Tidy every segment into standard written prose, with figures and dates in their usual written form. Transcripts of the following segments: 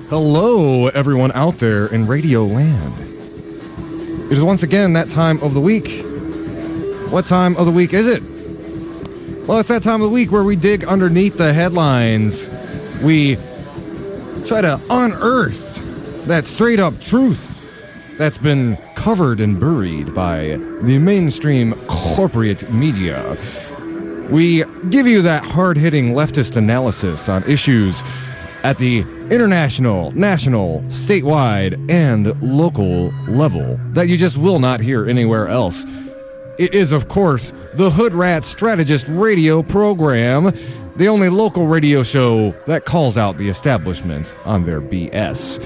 Hello, everyone out there in Radio Land. It is once again that time of the week. What time of the week is it? Well, it's that time of the week where we dig underneath the headlines. We try to unearth that straight-up truth that's been covered and buried by the mainstream corporate media. We give you that hard-hitting leftist analysis on issues at the international, national, statewide, and local level that you just will not hear anywhere else. It is, of course, the Hoodrat Strategist radio program, the only local radio show that calls out the establishment on their BS.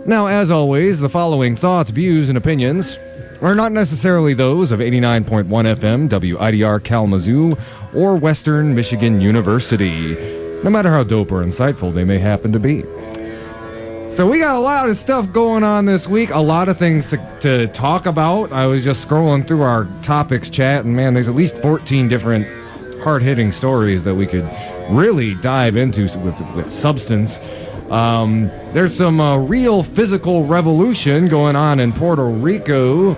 Now, as always, the following thoughts, views, and opinions are not necessarily those of 89.1 FM WIDR Kalamazoo or Western Michigan University, no matter how dope or insightful they may happen to be. So we got a lot of stuff going on this week, a lot of things to talk about. I was just scrolling through our topics chat, and man, there's at least 14 different hard-hitting stories that we could really dive into with substance. There's some real physical revolution going on in Puerto Rico,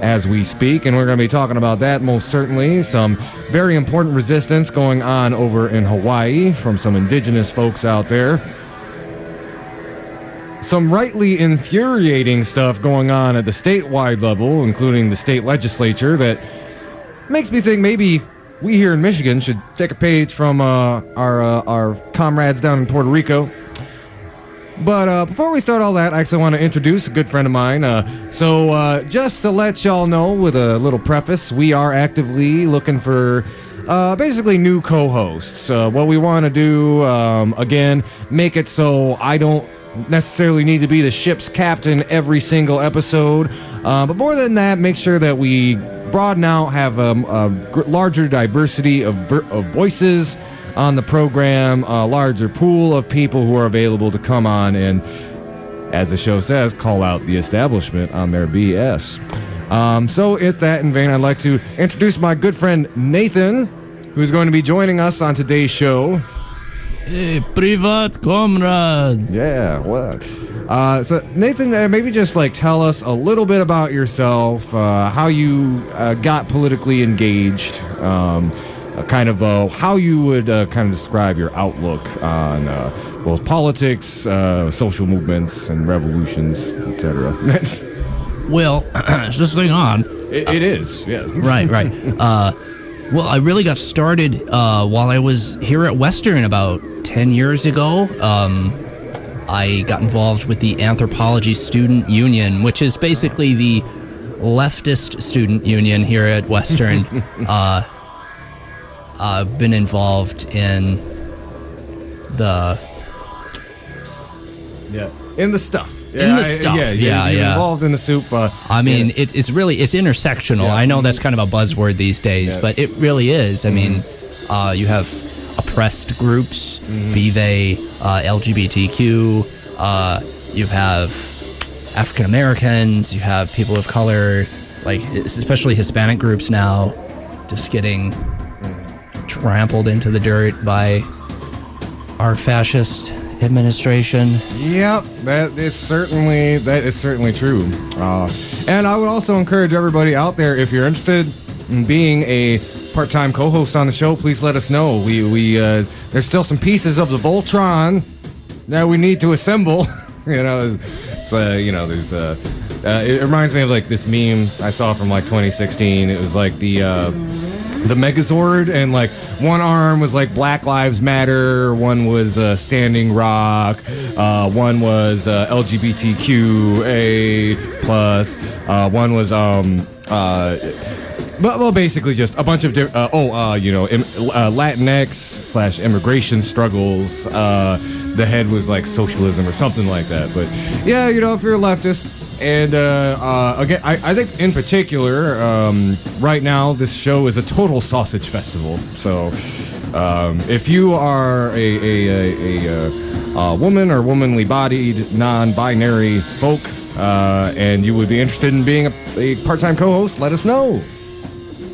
as we speak, and we're going to be talking about that most certainly. Some very important resistance going on over in Hawaii from some indigenous folks out there. Some rightly infuriating stuff going on at the statewide level, including the state legislature, that makes me think maybe we here in Michigan should take a page from our comrades down in Puerto Rico. But before we start all that, I actually want to introduce a good friend of mine. So just to let y'all know, with a little preface, we are actively looking for basically new co-hosts. What we want to do, again, make it so I don't necessarily need to be the ship's captain every single episode. But more than that, make sure that we broaden out, have a larger diversity of voices on the program, a larger pool of people who are available to come on and, as the show says, call out the establishment on their BS. So at that in vain, I'd like to introduce my good friend Nathan, who's going to be joining us on today's show. Hey, privat comrades. Yeah, what? So Nathan, maybe just tell us a little bit about yourself, how you got politically engaged, kind of how you would kind of describe your outlook on both politics, social movements, and revolutions, etc. Well, is this thing on? It is, yes. Right. Well, I really got started while I was here at Western about 10 years ago. I got involved with the Anthropology Student Union, which is basically the leftist student union here at Western. I've been involved in the... Yeah, in the stuff. Yeah, You're involved in the soup. I mean, it's intersectional. Yeah. I know that's kind of a buzzword these days, but it really is. I mean, you have oppressed groups, be they LGBTQ, you have African Americans, you have people of color, especially Hispanic groups now, just getting trampled into the dirt by our fascist administration. Yep, that is certainly true. And I would also encourage everybody out there, if you're interested in being a part-time co-host on the show, please let us know. We there's still some pieces of the Voltron that we need to assemble. There's it reminds me of this meme I saw from 2016. It was the Megazord, and one arm was Black Lives Matter, one was Standing Rock, one was LGBTQA plus, one was basically just a bunch of Latinx / immigration struggles. The head was socialism or something like that. But yeah, if you're a leftist. And again, I think in particular, right now, this show is a total sausage festival. So if you are a woman or womanly bodied, non-binary folk, and you would be interested in being a part-time co-host, let us know.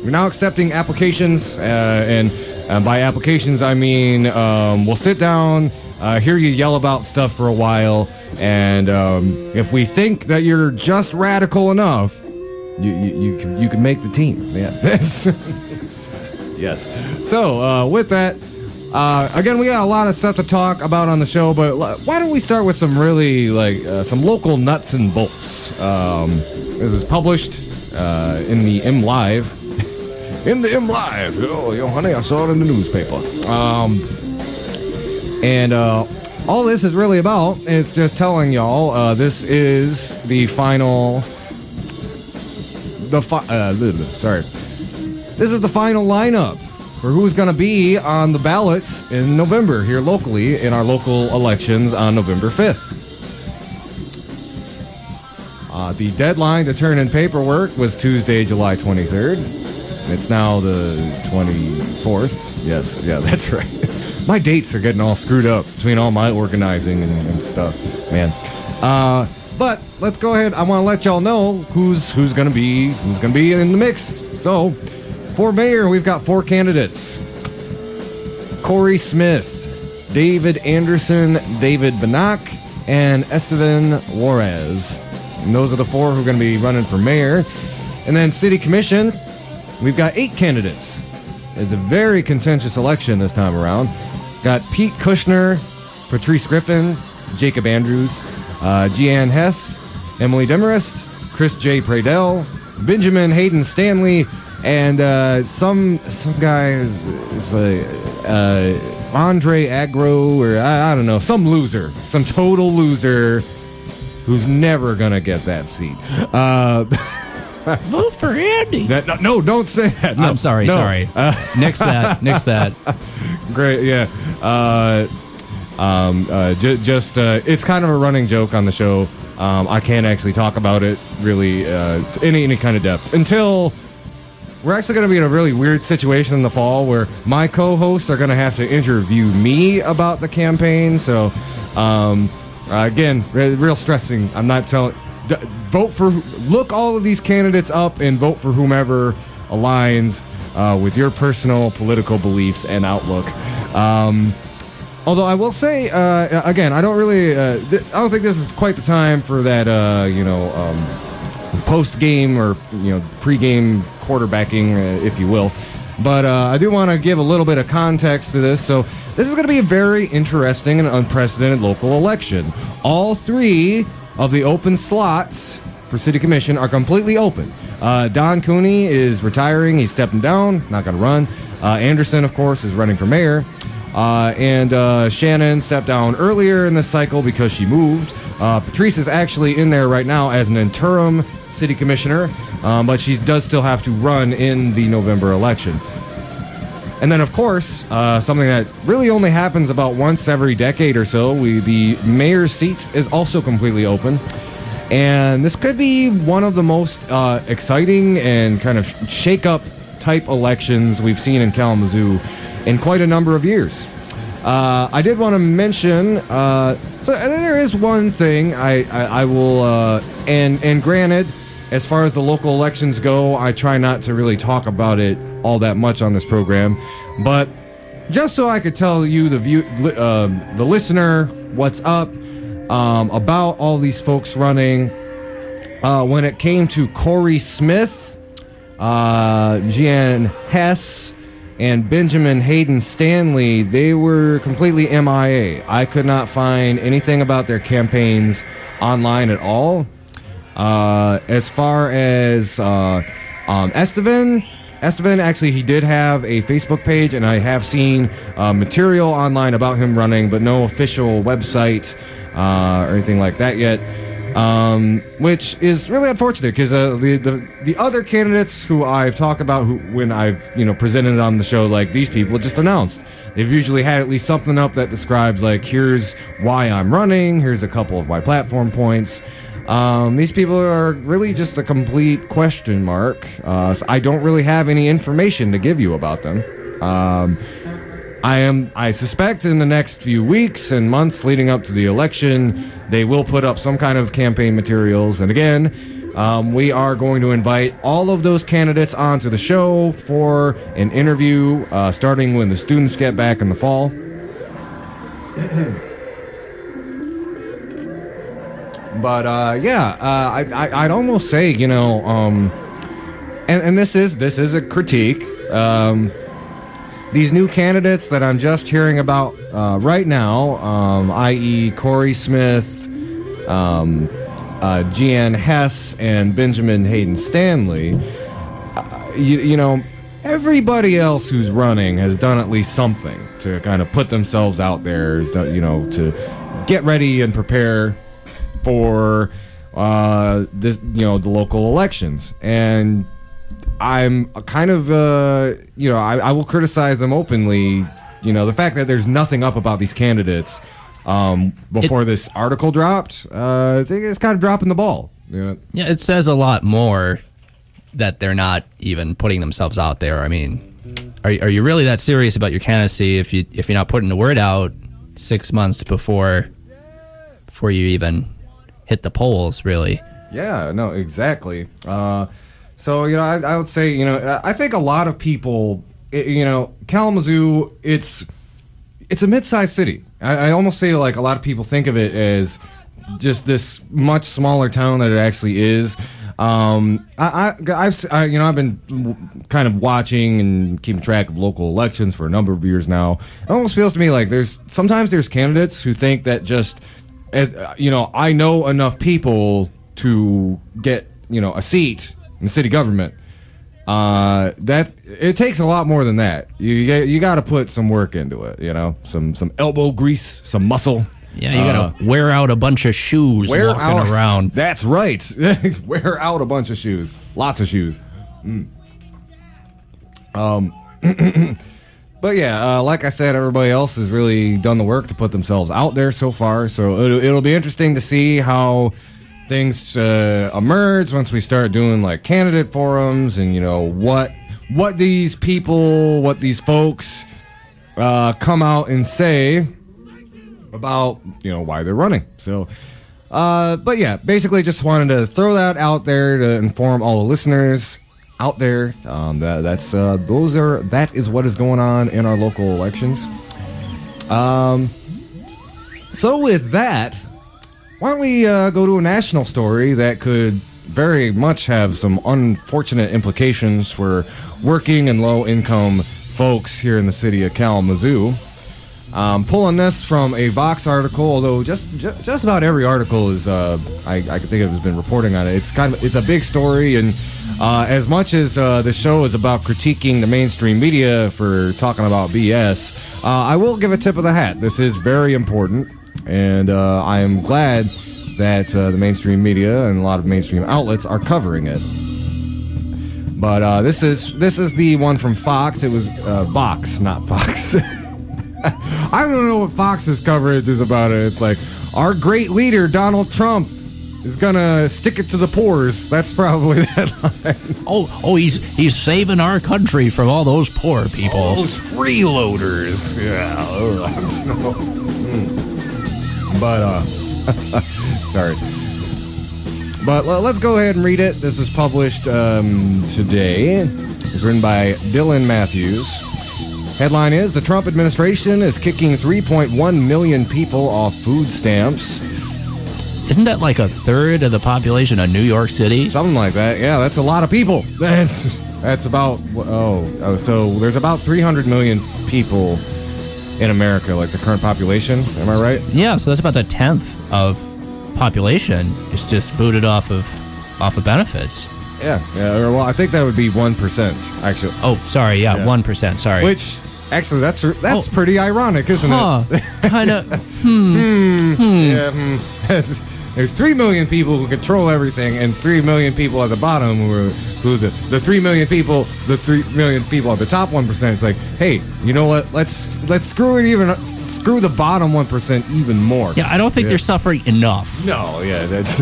We're now accepting applications, and by applications, I mean we'll sit down, hear you yell about stuff for a while, and if we think that you're just radical enough, you can make the team. Yeah, that's yes. So with that, again, we got a lot of stuff to talk about on the show, but why don't we start with some really some local nuts and bolts? This is published in the M Live. In the M Live. Oh, honey, I saw it in the newspaper. And all this is really about is just telling y'all this is the final. This is the final lineup for who's going to be on the ballots in November here locally in our local elections on November 5th. The deadline to turn in paperwork was Tuesday, July 23rd. It's now the 24th. Yes, yeah, that's right. My dates are getting all screwed up between all my organizing and stuff, man. But let's go ahead. I want to let y'all know who's gonna be in the mix. So, for mayor, we've got 4 candidates: Corey Smith, David Anderson, David Banach, and Esteban Juarez. And those are the 4 who are going to be running for mayor. And then city commission, we've got 8 candidates. It's a very contentious election this time around. Got Pete Kushner, Patrice Griffin, Jacob Andrews, Jeanne Hess, Emily Demarest, Chris J. Pradell, Benjamin Hayden Stanley, and some guy is Andre Agro, or I don't know, some loser, some total loser who's never gonna get that seat. Vote for Andy. No, don't say that. No, I'm sorry. no. Sorry. Nix that. Great, yeah. It's kind of a running joke on the show. I can't actually talk about it really any kind of depth until we're actually going to be in a really weird situation in the fall where my co-hosts are going to have to interview me about the campaign. So, again, real stressing. I'm not telling. Look all of these candidates up and vote for whomever aligns with your personal political beliefs and outlook. Although I will say, again, I don't think this is quite the time for that, post-game or, pre-game quarterbacking, if you will. But I do want to give a little bit of context to this. So this is going to be a very interesting and unprecedented local election. All 3 of the open slots for city commission are completely open. Don Cooney is retiring. He's stepping down, not going to run. Anderson, of course, is running for mayor. And Shannon stepped down earlier in this cycle because she moved. Patrice is actually in there right now as an interim city commissioner, but she does still have to run in the November election. And then, of course, something that really only happens about once every decade or so, the mayor's seat is also completely open. And this could be one of the most exciting and kind of shake-up type elections we've seen in Kalamazoo in quite a number of years. I did want to mention, so there is one thing I will, and granted, as far as the local elections go, I try not to really talk about it all that much on this program, but just so I could tell you, the listener, what's up about all these folks running. When it came to Corey Smith, Jeanne Hess, and Benjamin Hayden Stanley, they were completely MIA. I could not find anything about their campaigns online at all. As far as Esteban, actually, he did have a Facebook page, and I have seen material online about him running, but no official website or anything like that yet. Which is really unfortunate because the other candidates who I've talked about, when I've presented on the show, like these people just announced, they've usually had at least something up that describes like, here's why I'm running, here's a couple of my platform points. These people are really just a complete question mark. So I don't really have any information to give you about them. I suspect in the next few weeks and months leading up to the election, they will put up some kind of campaign materials. And again, we are going to invite all of those candidates onto the show for an interview, starting when the students get back in the fall. But I'd almost say, you know, and this is a critique. These new candidates that I'm just hearing about right now, i.e. Corey Smith, Jeanne Hess, and Benjamin Hayden Stanley, you know, everybody else who's running has done at least something to kind of put themselves out there, you know, to get ready and prepare for this, you know, the local elections. And I'm kind of, you know, I will criticize them openly. You know, the fact that there's nothing up about these candidates before this article dropped, I think it's kind of dropping the ball. You know? Yeah, it says a lot more that they're not even putting themselves out there. I mean, are you really that serious about your candidacy if you're not putting the word out 6 months before you even hit the polls, really? Yeah, no, exactly. So, you know, I would say, you know, I think a lot of people, you know, Kalamazoo, it's a mid-sized city. I almost say, like, a lot of people think of it as just this much smaller town that it actually is. I've you know, I've been kind of watching and keeping track of local elections for a number of years now. It almost feels to me like sometimes there's candidates who think that just, as you know, I know enough people to get, you know, a seat in the city government. That it takes a lot more than that. You got to put some work into it, you know, some elbow grease, some muscle. Yeah, you got to wear out a bunch of shoes walking around. That's right. Wear out a bunch of shoes. Lots of shoes. But yeah, like I said, everybody else has really done the work to put themselves out there so far. So it'll be interesting to see how things emerge once we start doing like candidate forums and, you know, what these people, what these folks come out and say about, you know, why they're running. So, but yeah, basically just wanted to throw that out there to inform all the listeners out there. That is what is going on in our local elections. So with that, why don't we go to a national story that could very much have some unfortunate implications for working and low-income folks here in the city of Kalamazoo. Pulling this from a Vox article, although just about every article is I can think of has been reporting on it. It's a big story, and as much as the show is about critiquing the mainstream media for talking about BS, I will give a tip of the hat. This is very important, and I am glad that the mainstream media and a lot of mainstream outlets are covering it. But this is the one from Fox. It was Vox, not Fox. I don't know what Fox's coverage is about it. It's like, our great leader, Donald Trump, is gonna stick it to the poors. That's probably the headline. Oh, he's saving our country from all those poor people. All those freeloaders. Yeah. But, sorry. But let's go ahead and read it. This was published today. It was written by Dylan Matthews. Headline is, the Trump administration is kicking 3.1 million people off food stamps. Isn't that like a third of the population of New York City? Something like that. Yeah, that's a lot of people. That's about, so there's about 300 million people in America, like the current population. Am I right? Yeah, so that's about a tenth of population is just booted off of benefits. Yeah. Well, I think that would be 1%, actually. Oh, sorry. Yeah, 1%. Sorry. Which, actually, that's pretty ironic, isn't it? Kind of. Yeah. There's 3 million people who control everything, and 3 million people at the bottom who the 3 million people, the 3 million people at the top 1%. It's like, hey, you know what? Let's screw the bottom 1% even more. Yeah, I don't think they're suffering enough. No, yeah, that's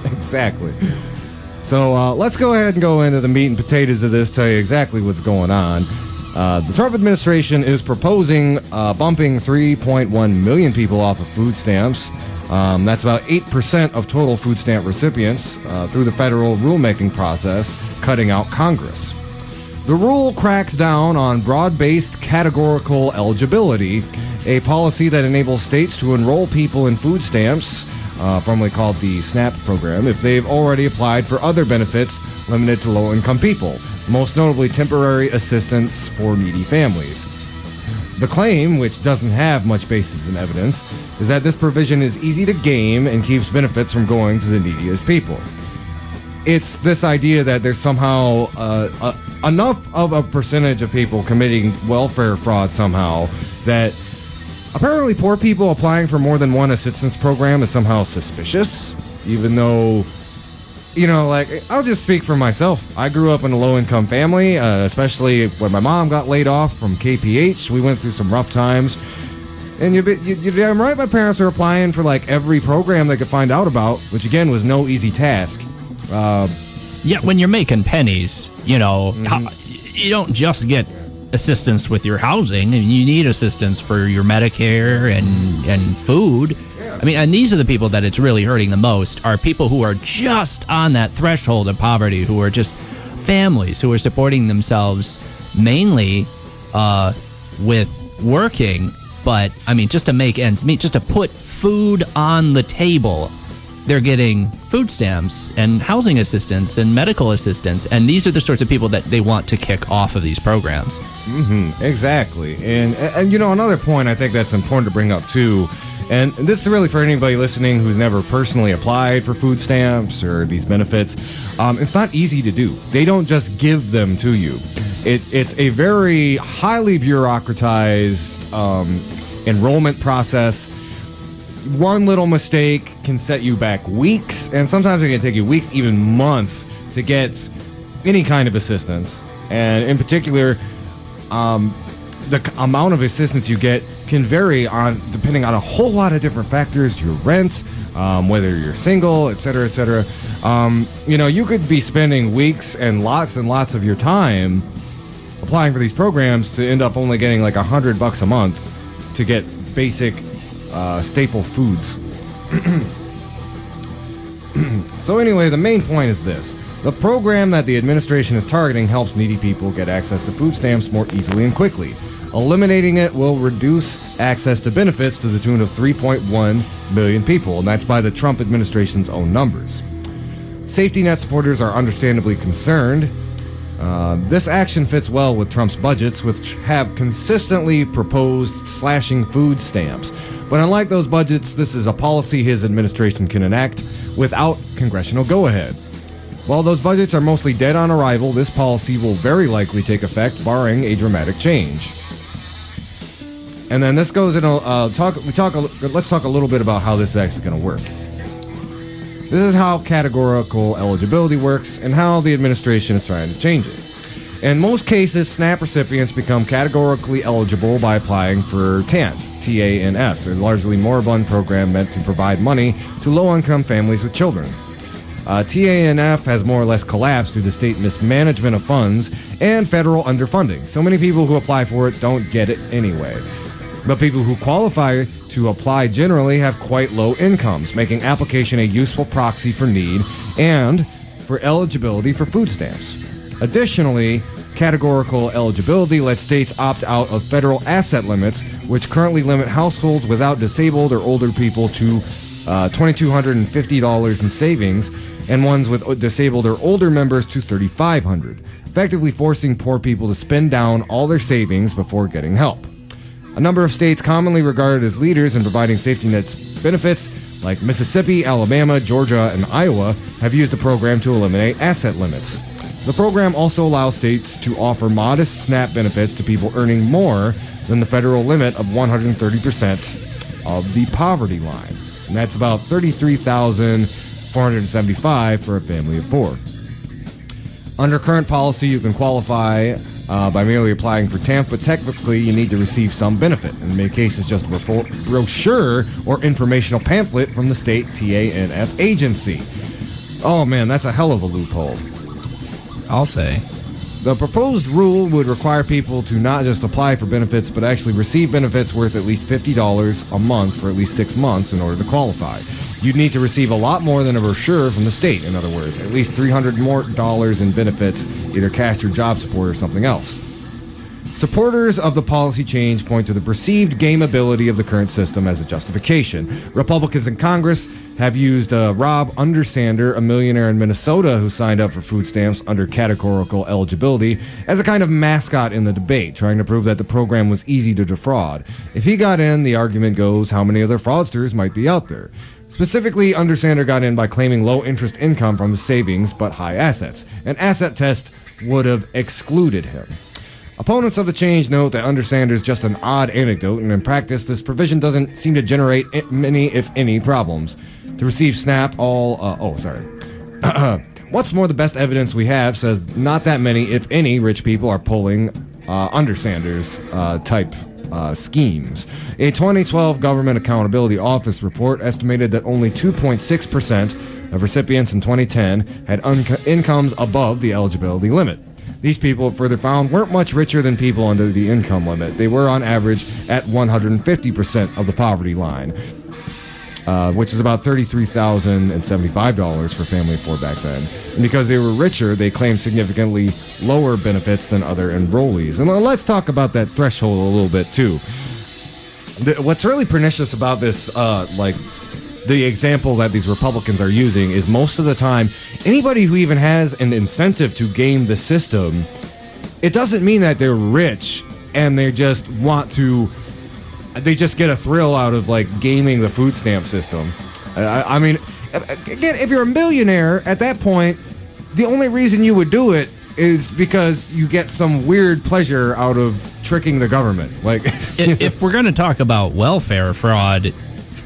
exactly. So let's go ahead and go into the meat and potatoes of this, tell you exactly what's going on. The Trump administration is proposing bumping 3.1 million people off of food stamps. That's about 8% of total food stamp recipients through the federal rulemaking process, cutting out Congress. The rule cracks down on broad-based categorical eligibility a policy that enables states to enroll people in food stamps, formerly called the SNAP program, if they've already applied for other benefits limited to low-income people, most notably temporary assistance for needy families. The claim, which doesn't have much basis in evidence, is that this provision is easy to game and keeps benefits from going to the neediest people. It's this idea that there's somehow enough of a percentage of people committing welfare fraud somehow that apparently poor people applying for more than one assistance program is somehow suspicious, even though, like, I'll just speak for myself. I grew up in a low-income family, especially when my mom got laid off from KPH. We went through some rough times. And you're damn right my parents were applying for, like, every program they could find out about, which, again, was no easy task. Yeah, when you're making pennies, you don't just get assistance with your housing. I mean, you need assistance for your Medicare and food. I mean, and these are the people that it's really hurting the most, are people who are just on that threshold of poverty, who are just families who are supporting themselves mainly with working, but, I mean, just to make ends meet, just to put food on the table. They're getting food stamps and housing assistance and medical assistance, and these are the sorts of people that they want to kick off of these programs. Mm-hmm, exactly. And another point I think that's important to bring up, too, and this is really for anybody listening who's never personally applied for food stamps or these benefits. It's not easy to do. They don't just give them to you. It's a very highly bureaucratized enrollment process. One little mistake can set you back weeks, and sometimes it can take you weeks, even months, to get any kind of assistance. And in particular, the amount of assistance you get can vary depending on a whole lot of different factors: your rent, whether you're single, et cetera, et cetera. You could be spending weeks and lots of your time applying for these programs to end up only getting like $100 a month to get basic staple foods. So anyway, the main point is this. The program that the administration is targeting helps needy people get access to food stamps more easily and quickly. Eliminating it will reduce access to benefits to the tune of 3.1 million people, and that's by the Trump administration's own numbers. Safety net supporters are understandably concerned. This action fits well with Trump's budgets, which have consistently proposed slashing food stamps. But unlike those budgets, this is a policy his administration can enact without congressional go-ahead. While those budgets are mostly dead on arrival, this policy will very likely take effect, barring a dramatic change. And then this goes into let's talk a little bit about how this is actually going to work. This is how categorical eligibility works and how the administration is trying to change it. In most cases, SNAP recipients become categorically eligible by applying for TANF, TANF, a largely moribund program meant to provide money to low-income families with children. TANF has more or less collapsed due to state mismanagement of funds and federal underfunding. So many people who apply for it don't get it anyway. But people who qualify to apply generally have quite low incomes, making application a useful proxy for need and for eligibility for food stamps. Additionally, categorical eligibility lets states opt out of federal asset limits, which currently limit households without disabled or older people to $2,250 in savings, and ones with disabled or older members to $3,500, effectively forcing poor people to spend down all their savings before getting help. A number of states commonly regarded as leaders in providing safety net benefits, like Mississippi, Alabama, Georgia, and Iowa, have used the program to eliminate asset limits. The program also allows states to offer modest SNAP benefits to people earning more than the federal limit of 130% of the poverty line. And that's about $33,475 for a family of four. Under current policy, you can qualify by merely applying for TANF, but technically you need to receive some benefit. In many cases, just a brochure or informational pamphlet from the state TANF agency. Oh man, that's a hell of a loophole. I'll say. The proposed rule would require people to not just apply for benefits, but actually receive benefits worth at least $50 a month for at least 6 months in order to qualify. You'd need to receive a lot more than a brochure from the state, in other words, at least $300 more in benefits, either cash or job support or something else. Supporters of the policy change point to the perceived gameability of the current system as a justification. Republicans in Congress have used Rob Undersander, a millionaire in Minnesota who signed up for food stamps under categorical eligibility, as a kind of mascot in the debate, trying to prove that the program was easy to defraud. If he got in, the argument goes, how many other fraudsters might be out there? Specifically, Undersander got in by claiming low interest income from the savings but high assets. An asset test would have excluded him. Opponents of the change note that Undersander is just an odd anecdote, and in practice, this provision doesn't seem to generate many, if any, problems. To receive SNAP, what's more, the best evidence we have says not that many, if any, rich people are pulling Undersander's type schemes. A 2012 Government Accountability Office report estimated that only 2.6% of recipients in 2010 had incomes above the eligibility limit. These people, further found, weren't much richer than people under the income limit. They were, on average, at 150% of the poverty line, which is about $33,075 for family of four back then. And because they were richer, they claimed significantly lower benefits than other enrollees. And let's talk about that threshold a little bit, too. What's really pernicious about this, the example that these Republicans are using is most of the time, anybody who even has an incentive to game the system, it doesn't mean that they're rich and they just get a thrill out of gaming the food stamp system. I mean, again, if you're a millionaire at that point, the only reason you would do it is because you get some weird pleasure out of tricking the government. If we're going to talk about welfare fraud,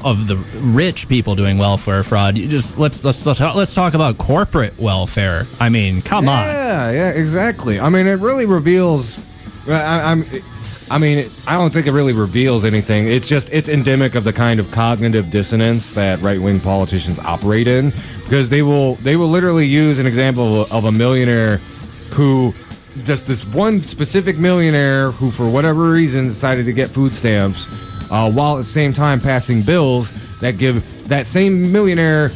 of the rich people doing welfare fraud, let's talk about corporate welfare. I mean, come on. Yeah, exactly. I mean, it really reveals. I don't think it really reveals anything. It's endemic of the kind of cognitive dissonance that right-wing politicians operate in, because they will literally use an example of a millionaire who, just this one specific millionaire who, for whatever reason, decided to get food stamps. While at the same time passing bills that give that same millionaire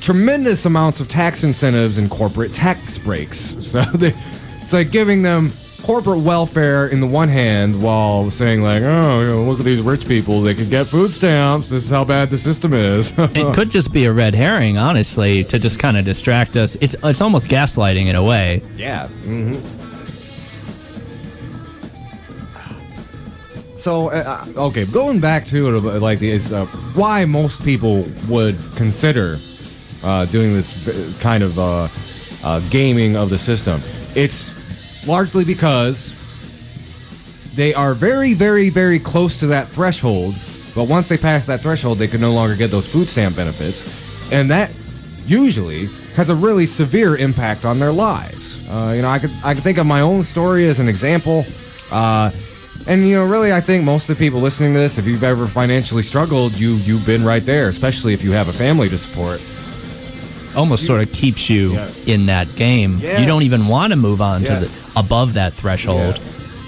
tremendous amounts of tax incentives and corporate tax breaks. So it's like giving them corporate welfare in the one hand while saying look at these rich people, they could get food stamps, this is how bad the system is. It could just be a red herring, honestly, to just kind of distract us. It's almost gaslighting in a way. Yeah. Mm-hmm. So, going back to it, why most people would consider doing this kind of gaming of the system. It's largely because they are very, very, very close to that threshold, but once they pass that threshold, they can no longer get those food stamp benefits, and that usually has a really severe impact on their lives. I could think of my own story as an example. And, really, I think most of the people listening to this, if you've ever financially struggled, you've been right there, especially if you have a family to support. Almost sort of keeps you in that game. Yes. You don't even want to move on to above that threshold,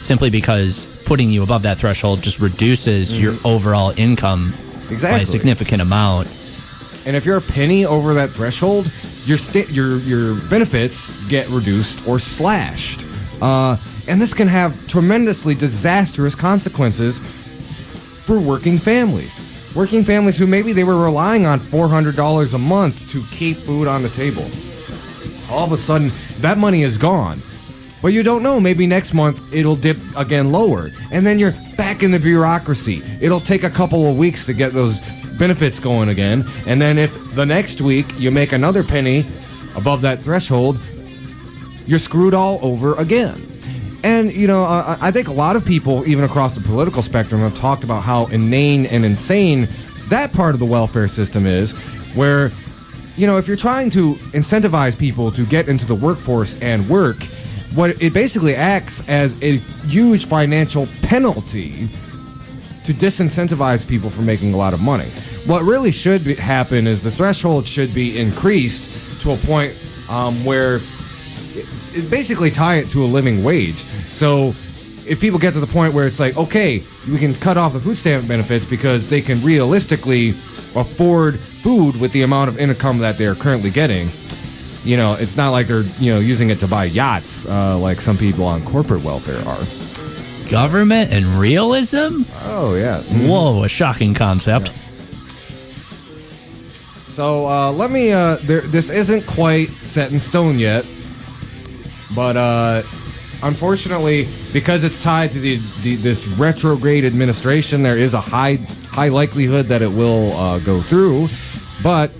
simply because putting you above that threshold just reduces your overall income by a significant amount. And if you're a penny over that threshold, your benefits get reduced or slashed. And this can have tremendously disastrous consequences for working families. Working families who maybe they were relying on $400 a month to keep food on the table. All of a sudden, that money is gone. But you don't know, maybe next month it'll dip again lower. And then you're back in the bureaucracy. It'll take a couple of weeks to get those benefits going again. And then if the next week you make another penny above that threshold, you're screwed all over again. And, I think a lot of people, even across the political spectrum, have talked about how inane and insane that part of the welfare system is, where, if you're trying to incentivize people to get into the workforce and work, what it basically acts as a huge financial penalty to disincentivize people from making a lot of money. What really should happen is the threshold should be increased to a point where basically tie it to a living wage. So if people get to the point where it's okay, we can cut off the food stamp benefits because they can realistically afford food with the amount of income that they're currently getting. It's not like they're, using it to buy yachts like some people on corporate welfare are. Government and realism? Oh, yeah. Whoa, a shocking concept. Yeah. So let me. This isn't quite set in stone yet, but unfortunately, because it's tied to this retrograde administration, there is a high likelihood that it will go through. But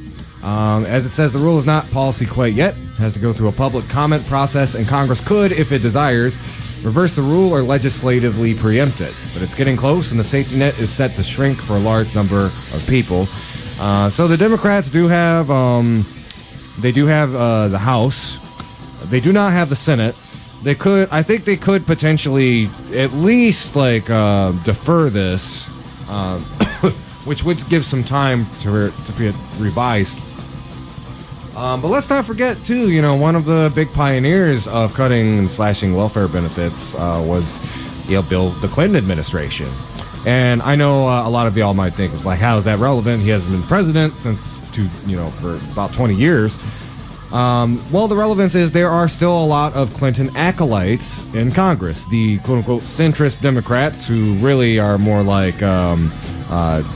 as it says, the rule is not policy quite yet. It has to go through a public comment process, and Congress could, if it desires, reverse the rule or legislatively preempt it. But it's getting close, and the safety net is set to shrink for a large number of people. So the Democrats do have the House. They do not have the Senate. I think they could potentially at least defer this, which would give some time to get revised. But let's not forget too, one of the big pioneers of cutting and slashing welfare benefits was the Clinton administration. And I know a lot of y'all might think, it's like, how is that relevant? He hasn't been president for about 20 years. Well, the relevance is there are still a lot of Clinton acolytes in Congress, the quote-unquote centrist Democrats who really are more like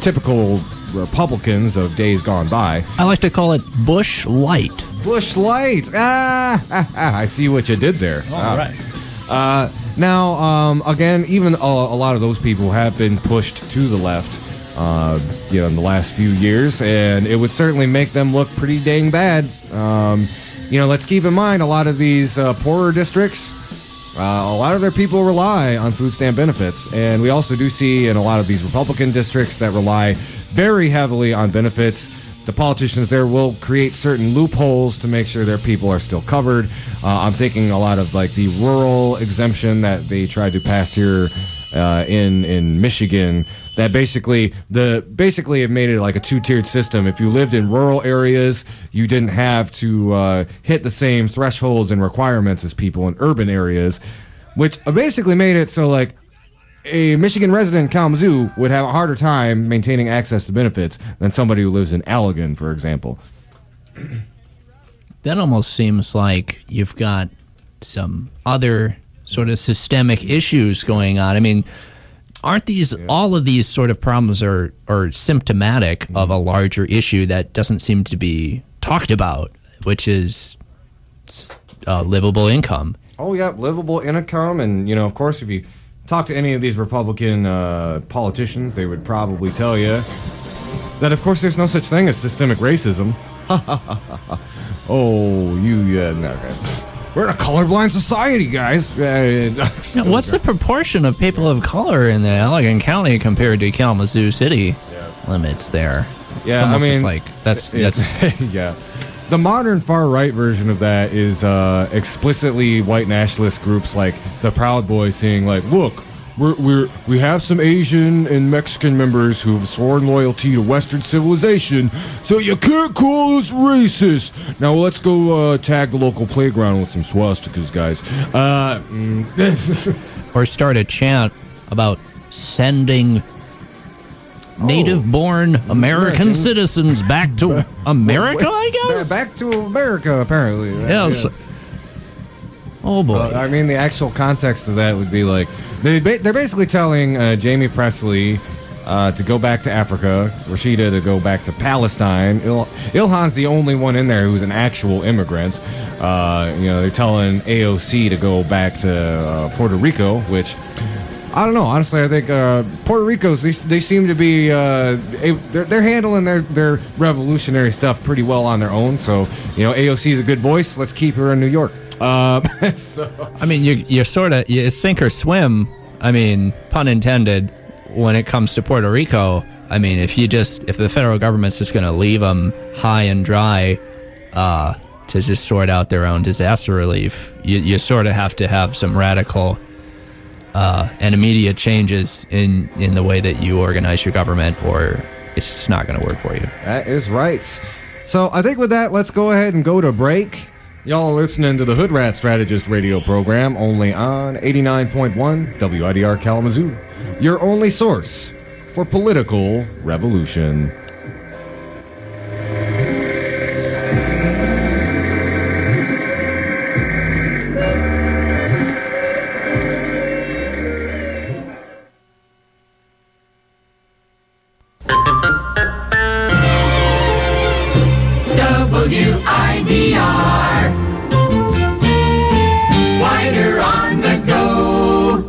typical Republicans of days gone by. I like to call it Bush Light. Bush Light! I see what you did there. All right. Now, again, even a lot of those people have been pushed to the left, in the last few years, and it would certainly make them look pretty dang bad. Let's keep in mind a lot of these poorer districts, a lot of their people rely on food stamp benefits, and we also do see in a lot of these Republican districts that rely very heavily on benefits. The politicians there will create certain loopholes to make sure their people are still covered. I'm thinking a lot of the rural exemption that they tried to pass here in Michigan. That basically it made it like a two-tiered system. If you lived in rural areas, you didn't have to hit the same thresholds and requirements as people in urban areas, which basically made it so a Michigan resident in Kalamazoo would have a harder time maintaining access to benefits than somebody who lives in Allegan, for example. That almost seems like you've got some other sort of systemic issues going on. I mean, aren't all of these sort of problems are symptomatic of a larger issue that doesn't seem to be talked about, which is livable income? Oh, yeah, livable income. And, of course, if you talk to any of these Republican politicians, they would probably tell you that, of course, there's no such thing as systemic racism. We're in a colorblind society, guys. What's the proportion of people of color in the Allegan County compared to Kalamazoo City limits there? Yeah, that's yeah. The modern far-right version of that is explicitly white nationalist groups like the Proud Boys saying, look, we have some Asian and Mexican members who've sworn loyalty to Western civilization, so you can't call us racist. Now let's go tag the local playground with some swastikas, guys. Or start a chant about sending native-born American citizens back to America, I guess? Back to America, apparently. Yes. Yeah. Oh, boy. The actual context of that would be they're basically telling Jamie Presley to go back to Africa, Rashida to go back to Palestine. Ilhan's the only one in there who's an actual immigrant. They're telling AOC to go back to Puerto Rico, which I don't know. Honestly, I think Puerto Rico's they seem to be they're handling their revolutionary stuff pretty well on their own. So AOC's a good voice. Let's keep her in New York. You're sort of sink or swim. Pun intended. When it comes to Puerto Rico, if the federal government's just going to leave them high and dry to just sort out their own disaster relief, you sort of have to have some radical and immediate changes in the way that you organize your government, or it's just not going to work for you. That is right. So I think with that, let's go ahead and go to break. Y'all are listening to the Hoodrat Strategist radio program only on 89.1 WIDR Kalamazoo, your only source for political revolution. NPR. While you're on the go.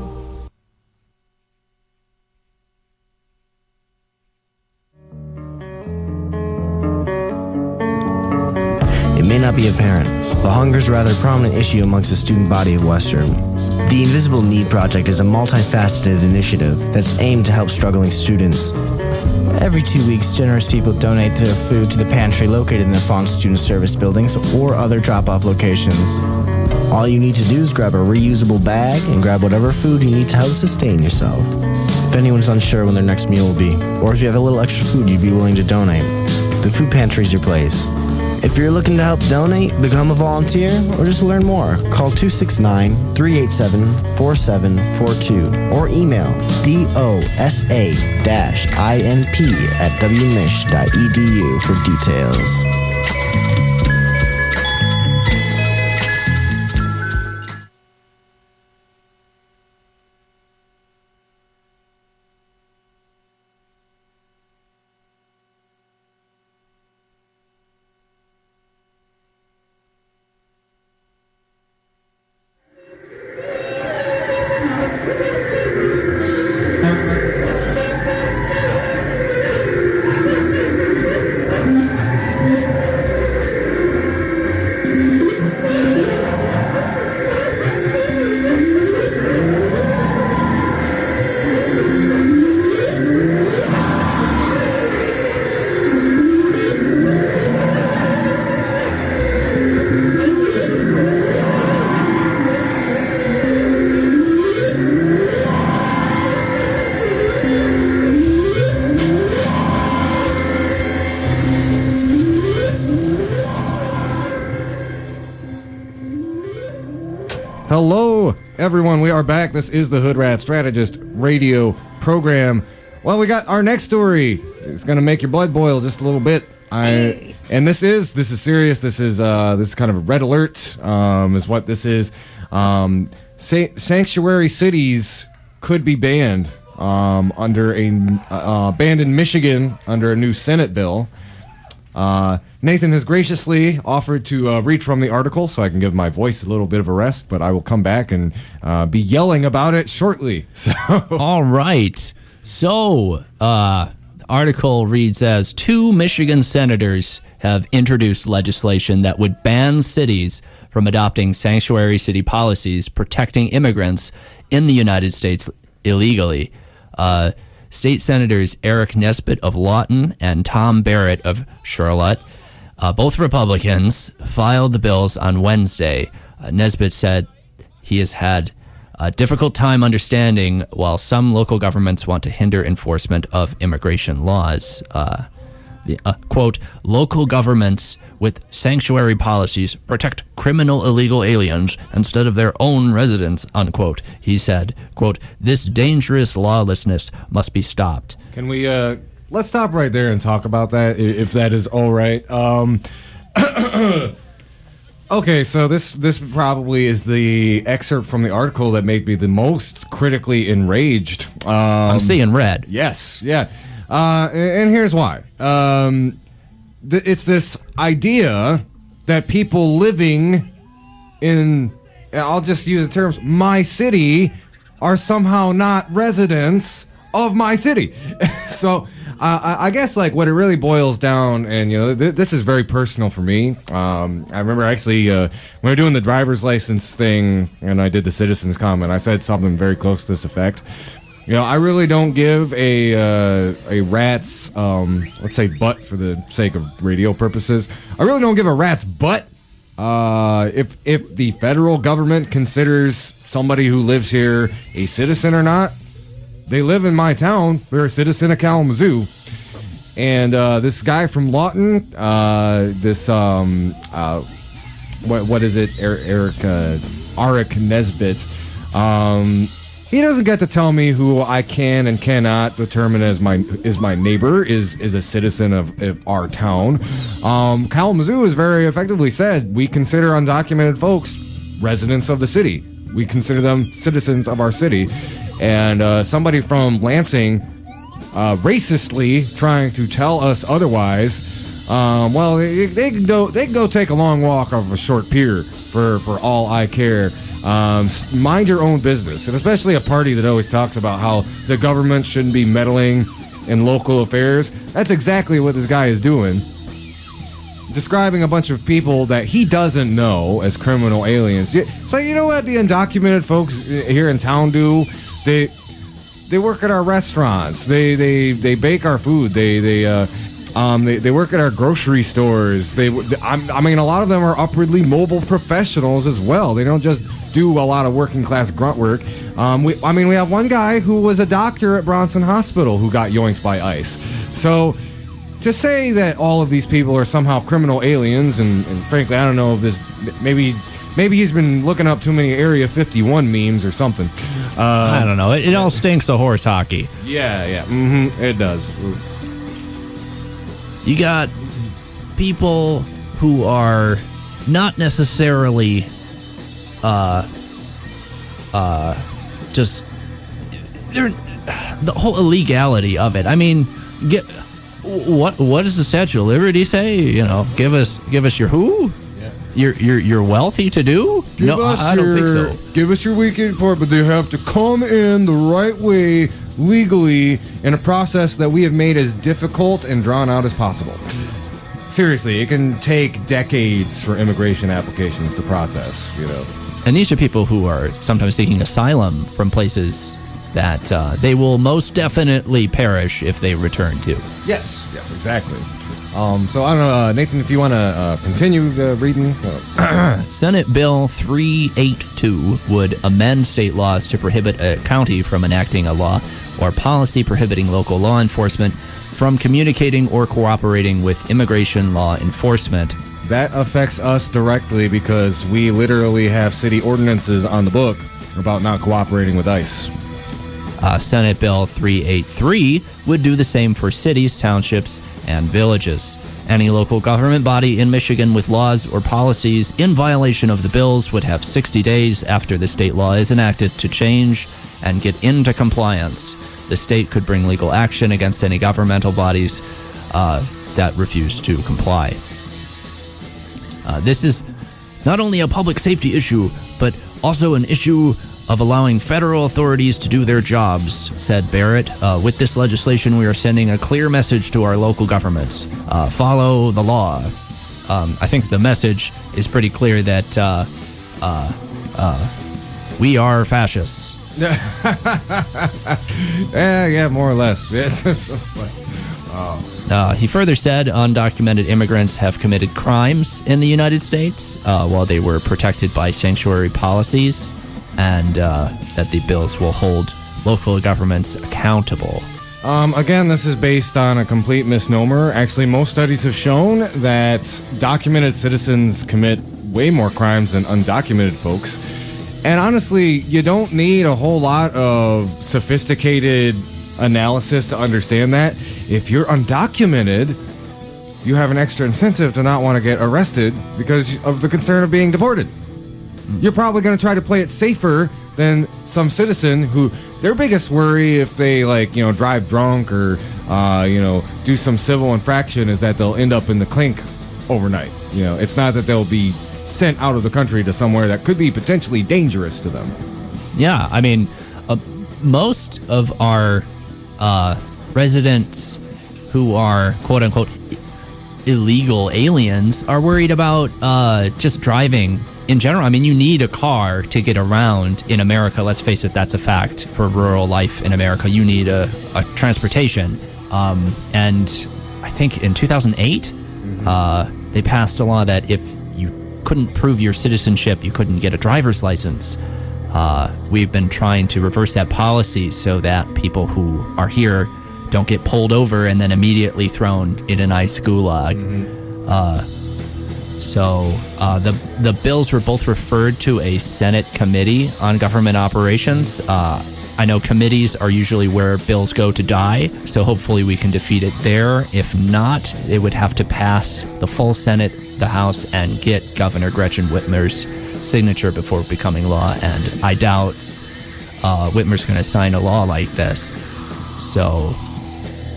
It may not be apparent, but hunger is a rather prominent issue amongst the student body of Western. The Invisible Need Project is a multifaceted initiative that's aimed to help struggling students. Every 2 weeks, generous people donate their food to the pantry located in the Fawn Student Service buildings or other drop-off locations. All you need to do is grab a reusable bag and grab whatever food you need to help sustain yourself. If anyone's unsure when their next meal will be, or if you have a little extra food you'd be willing to donate, the food pantry is your place. If you're looking to help donate, become a volunteer, or just learn more, call 269-387-4742 or email dosa-inp@wmich.edu for details. Hello, everyone. We are back. This is the Hoodrat Strategist radio program. Well, we got our next story. It's going to make your blood boil just a little bit. And this is serious. This is kind of a red alert. Is what this is. Sanctuary cities could be banned under banned in Michigan under a new Senate bill. Nathan has graciously offered to read from the article so I can give my voice a little bit of a rest, but I will come back and be yelling about it shortly. So, all right. So, the article reads as 2 Michigan senators have introduced legislation that would ban cities from adopting sanctuary city policies protecting immigrants in the United States illegally. State Senators Eric Nesbitt of Lawton and Tom Barrett of Charlotte, both Republicans, filed the bills on Wednesday. Nesbitt said he has had a difficult time understanding while some local governments want to hinder enforcement of immigration laws. Quote, local governments with sanctuary policies protect criminal illegal aliens instead of their own residents, unquote. He said, quote, this dangerous lawlessness must be stopped. Can we, let's stop right there and talk about that, if that is all right. Okay, so this probably is the excerpt from the article that made me the most critically enraged. I'm seeing red. Yes, yeah. And here's why. It's this idea that people living in, I'll just use the terms, my city, are somehow not residents of my city. So I guess like what it really boils down, and you know, this is very personal for me. I remember actually when we were doing the driver's license thing, and I did the citizens comment, I said something very close to this effect. You know, I really don't give a rat's, let's say butt for the sake of radio purposes. I really don't give a rat's butt if the federal government considers somebody who lives here a citizen or not. They live in my town. They're a citizen of Kalamazoo. And this guy from Lawton, what is it? Eric Nesbitt. He doesn't get to tell me who I can and cannot determine as my neighbor is a citizen of our town. Kalamazoo has very effectively said we consider undocumented folks residents of the city. We consider them citizens of our city. And somebody from Lansing racistly trying to tell us otherwise Well, they can go take a long walk off a short pier for all I care. Mind your own business, and especially a party that always talks about how the government shouldn't be meddling in local affairs. That's exactly what this guy is doing. Describing a bunch of people that he doesn't know as criminal aliens. So you know what the undocumented folks here in town do? They work at our restaurants. They bake our food. They work at our grocery stores. I mean, a lot of them are upwardly mobile professionals as well. They don't just do a lot of working class grunt work. We have one guy who was a doctor at Bronson Hospital who got yoinked by ICE. So to say that all of these people are somehow criminal aliens, and frankly, I don't know if this, maybe he's been looking up too many Area 51 memes or something. I don't know. It all stinks of horse hockey. Yeah, it does. You got people who are not necessarily just they're the whole illegality of it. I mean, what does the Statue of Liberty say? You know, give us your who? Yeah. You're wealthy to do? I don't think so. Give us your weekend report, but they have to come in the right way, legally, in a process that we have made as difficult and drawn out as possible. Seriously, it can take decades for immigration applications to process, you know. And these are people who are sometimes seeking asylum from places that they will most definitely perish if they return to. Yes, exactly. So I don't know, Nathan, if you want to continue reading. Senate Bill 382 would amend state laws to prohibit a county from enacting a law or policy prohibiting local law enforcement from communicating or cooperating with immigration law enforcement. That affects us directly because we literally have city ordinances on the book about not cooperating with ICE. Senate Bill 383 would do the same for cities, townships, and villages. Any local government body in Michigan with laws or policies in violation of the bills would have 60 days after the state law is enacted to change and get into compliance. The state could bring legal action against any governmental bodies that refuse to comply. This is not only a public safety issue, but also an issue of allowing federal authorities to do their jobs, said Barrett. With this legislation, we are sending a clear message to our local governments. Follow the law. I think the message is pretty clear that we are fascists. Yeah, more or less. He further said undocumented immigrants have committed crimes in the United States while they were protected by sanctuary policies, and that the bills will hold local governments accountable. Again, this is based on a complete misnomer. Actually, most studies have shown that documented citizens commit way more crimes than undocumented folks. And honestly, you don't need a whole lot of sophisticated analysis to understand that. If you're undocumented, you have an extra incentive to not want to get arrested because of the concern of being deported. You're probably going to try to play it safer than some citizen who their biggest worry if they drive drunk or do some civil infraction is that they'll end up in the clink overnight. It's not that they'll be sent out of the country to somewhere that could be potentially dangerous to them. Yeah, I mean, most of our residents who are quote unquote illegal aliens are worried about just driving in general. I mean, you need a car to get around in America. Let's face it, that's a fact for rural life in America. You need a transportation. And I think in 2008, they passed a law that if you couldn't prove your citizenship, you couldn't get a driver's license. We've been trying to reverse that policy so that people who are here don't get pulled over and then immediately thrown in an ICE gulag. So the bills were both referred to a Senate committee on government operations. I know committees are usually where bills go to die, so hopefully we can defeat it there. If not, it would have to pass the full Senate, the House, and get Governor Gretchen Whitmer's signature before becoming law, and I doubt Whitmer's going to sign a law like this. So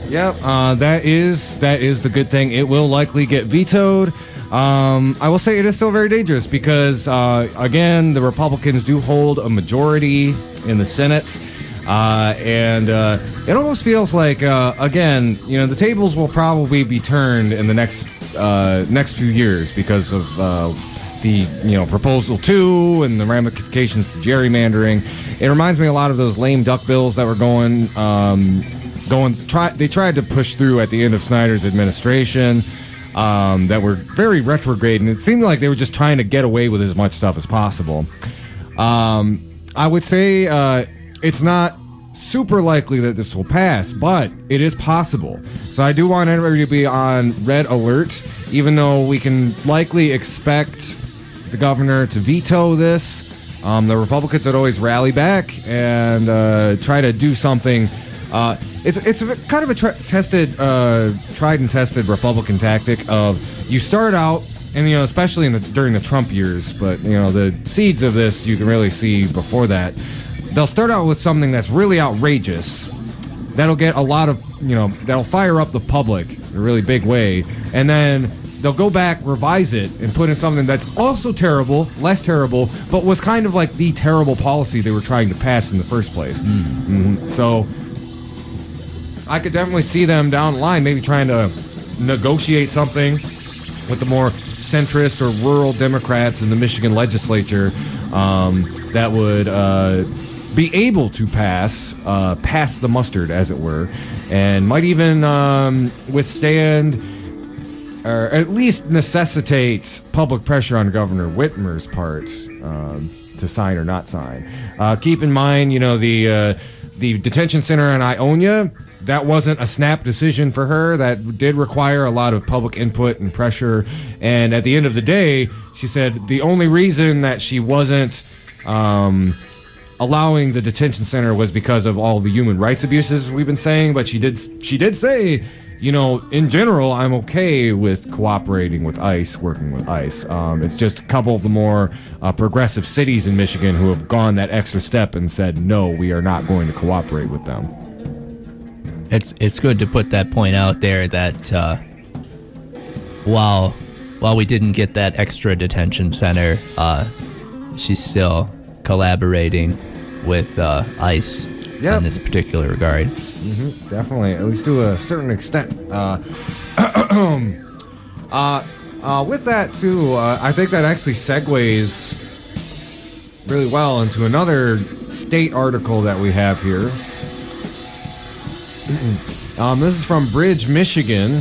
Yep, that is the good thing. It will likely get vetoed. I will say it is still very dangerous because, again, the Republicans do hold a majority in the Senate. And it almost feels like, again, the tables will probably be turned in the next few years because of the Proposal 2 and the ramifications to gerrymandering. It reminds me a lot of those lame duck bills that were they tried to push through at the end of Snyder's administration that were very retrograde, and it seemed like they were just trying to get away with as much stuff as possible. I would say it's not super likely that this will pass, but it is possible. So I do want everybody to be on red alert, even though we can likely expect the governor to veto this. The Republicans would always rally back and try to do something. It's kind of a tried and tested Republican tactic of you start out, and especially during the Trump years, but the seeds of this you can really see before that. They'll start out with something that's really outrageous. That'll get a lot of that'll fire up the public in a really big way, and then they'll go back, revise it, and put in something that's also terrible, less terrible, but was kind of like the terrible policy they were trying to pass in the first place. So I could definitely see them down the line maybe trying to negotiate something with the more centrist or rural Democrats in the Michigan legislature that would be able to pass the mustard, as it were, and might even withstand or at least necessitate public pressure on Governor Whitmer's part to sign or not sign. Keep in mind, the detention center in Ionia, that wasn't a snap decision for her. That did require a lot of public input and pressure. And at the end of the day, she said the only reason that she wasn't allowing the detention center was because of all the human rights abuses we've been saying. But she did say, in general, I'm okay with cooperating with ICE, working with ICE. It's just a couple of the more progressive cities in Michigan who have gone that extra step and said, no, we are not going to cooperate with them. It's good to put that point out there that while we didn't get that extra detention center, she's still collaborating with ICE in this particular regard. Mm-hmm, definitely, at least to a certain extent. With that too, I think that actually segues really well into another state article that we have here. This is from Bridge, Michigan,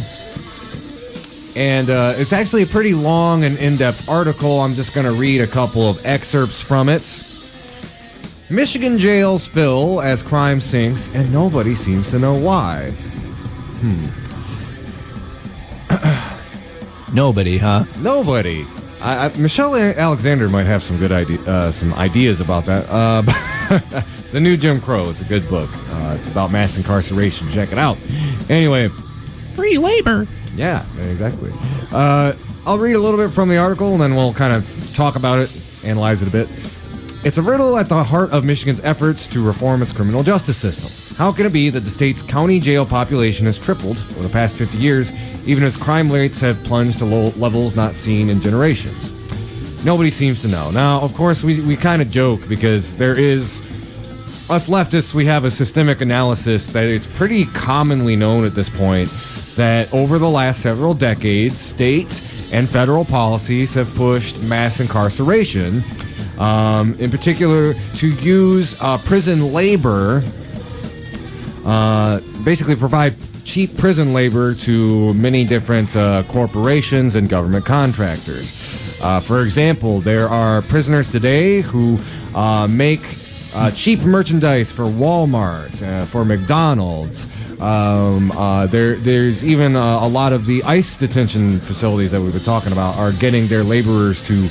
and it's actually a pretty long and in-depth article. I'm just going to read a couple of excerpts from it. Michigan jails fill as crime sinks, and nobody seems to know why. Nobody, huh? Nobody. Michelle Alexander might have some good ideas about that. The New Jim Crow is a good book. It's about mass incarceration. Check it out. Anyway. Free labor. Yeah, exactly. I'll read a little bit from the article, and then we'll kind of talk about it, analyze it a bit. It's a riddle at the heart of Michigan's efforts to reform its criminal justice system. How can it be that the state's county jail population has tripled over the past 50 years, even as crime rates have plunged to low levels not seen in generations? Nobody seems to know. Now, of course, we kind of joke because there is... Us leftists, we have a systemic analysis that is pretty commonly known at this point that over the last several decades, state and federal policies have pushed mass incarceration, in particular to use prison labor, basically provide cheap prison labor to many different corporations and government contractors. For example, there are prisoners today who make cheap merchandise for Walmart, for McDonald's. There's even a lot of the ICE detention facilities that we've been talking about are getting their laborers to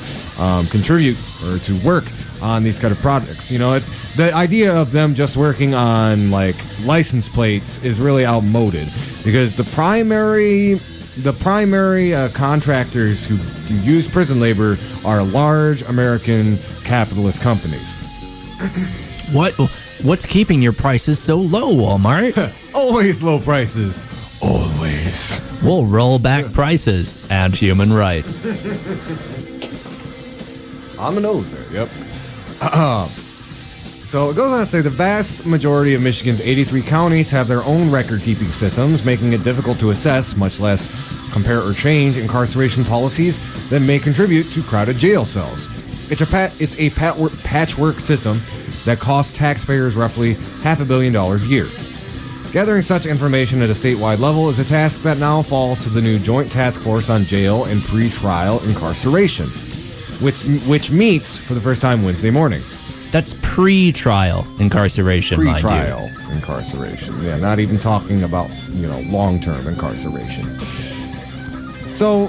contribute or to work on these kind of projects. It's the idea of them just working on like license plates is really outmoded because the primary contractors who use prison labor are large American capitalist companies. What? What's keeping your prices so low, Walmart? Always low prices. Always. We'll roll back prices and human rights. On the nose there, yep. So it goes on to say the vast majority of Michigan's 83 counties have their own record-keeping systems, making it difficult to assess, much less compare or change incarceration policies that may contribute to crowded jail cells. It's a patchwork system that costs taxpayers roughly $500 million a year. Gathering such information at a statewide level is a task that now falls to the new Joint Task Force on Jail and Pretrial Incarceration, which meets for the first time Wednesday morning. That's pre-trial incarceration, mind you. Pre-trial incarceration. Yeah, not even talking about, long-term incarceration. So,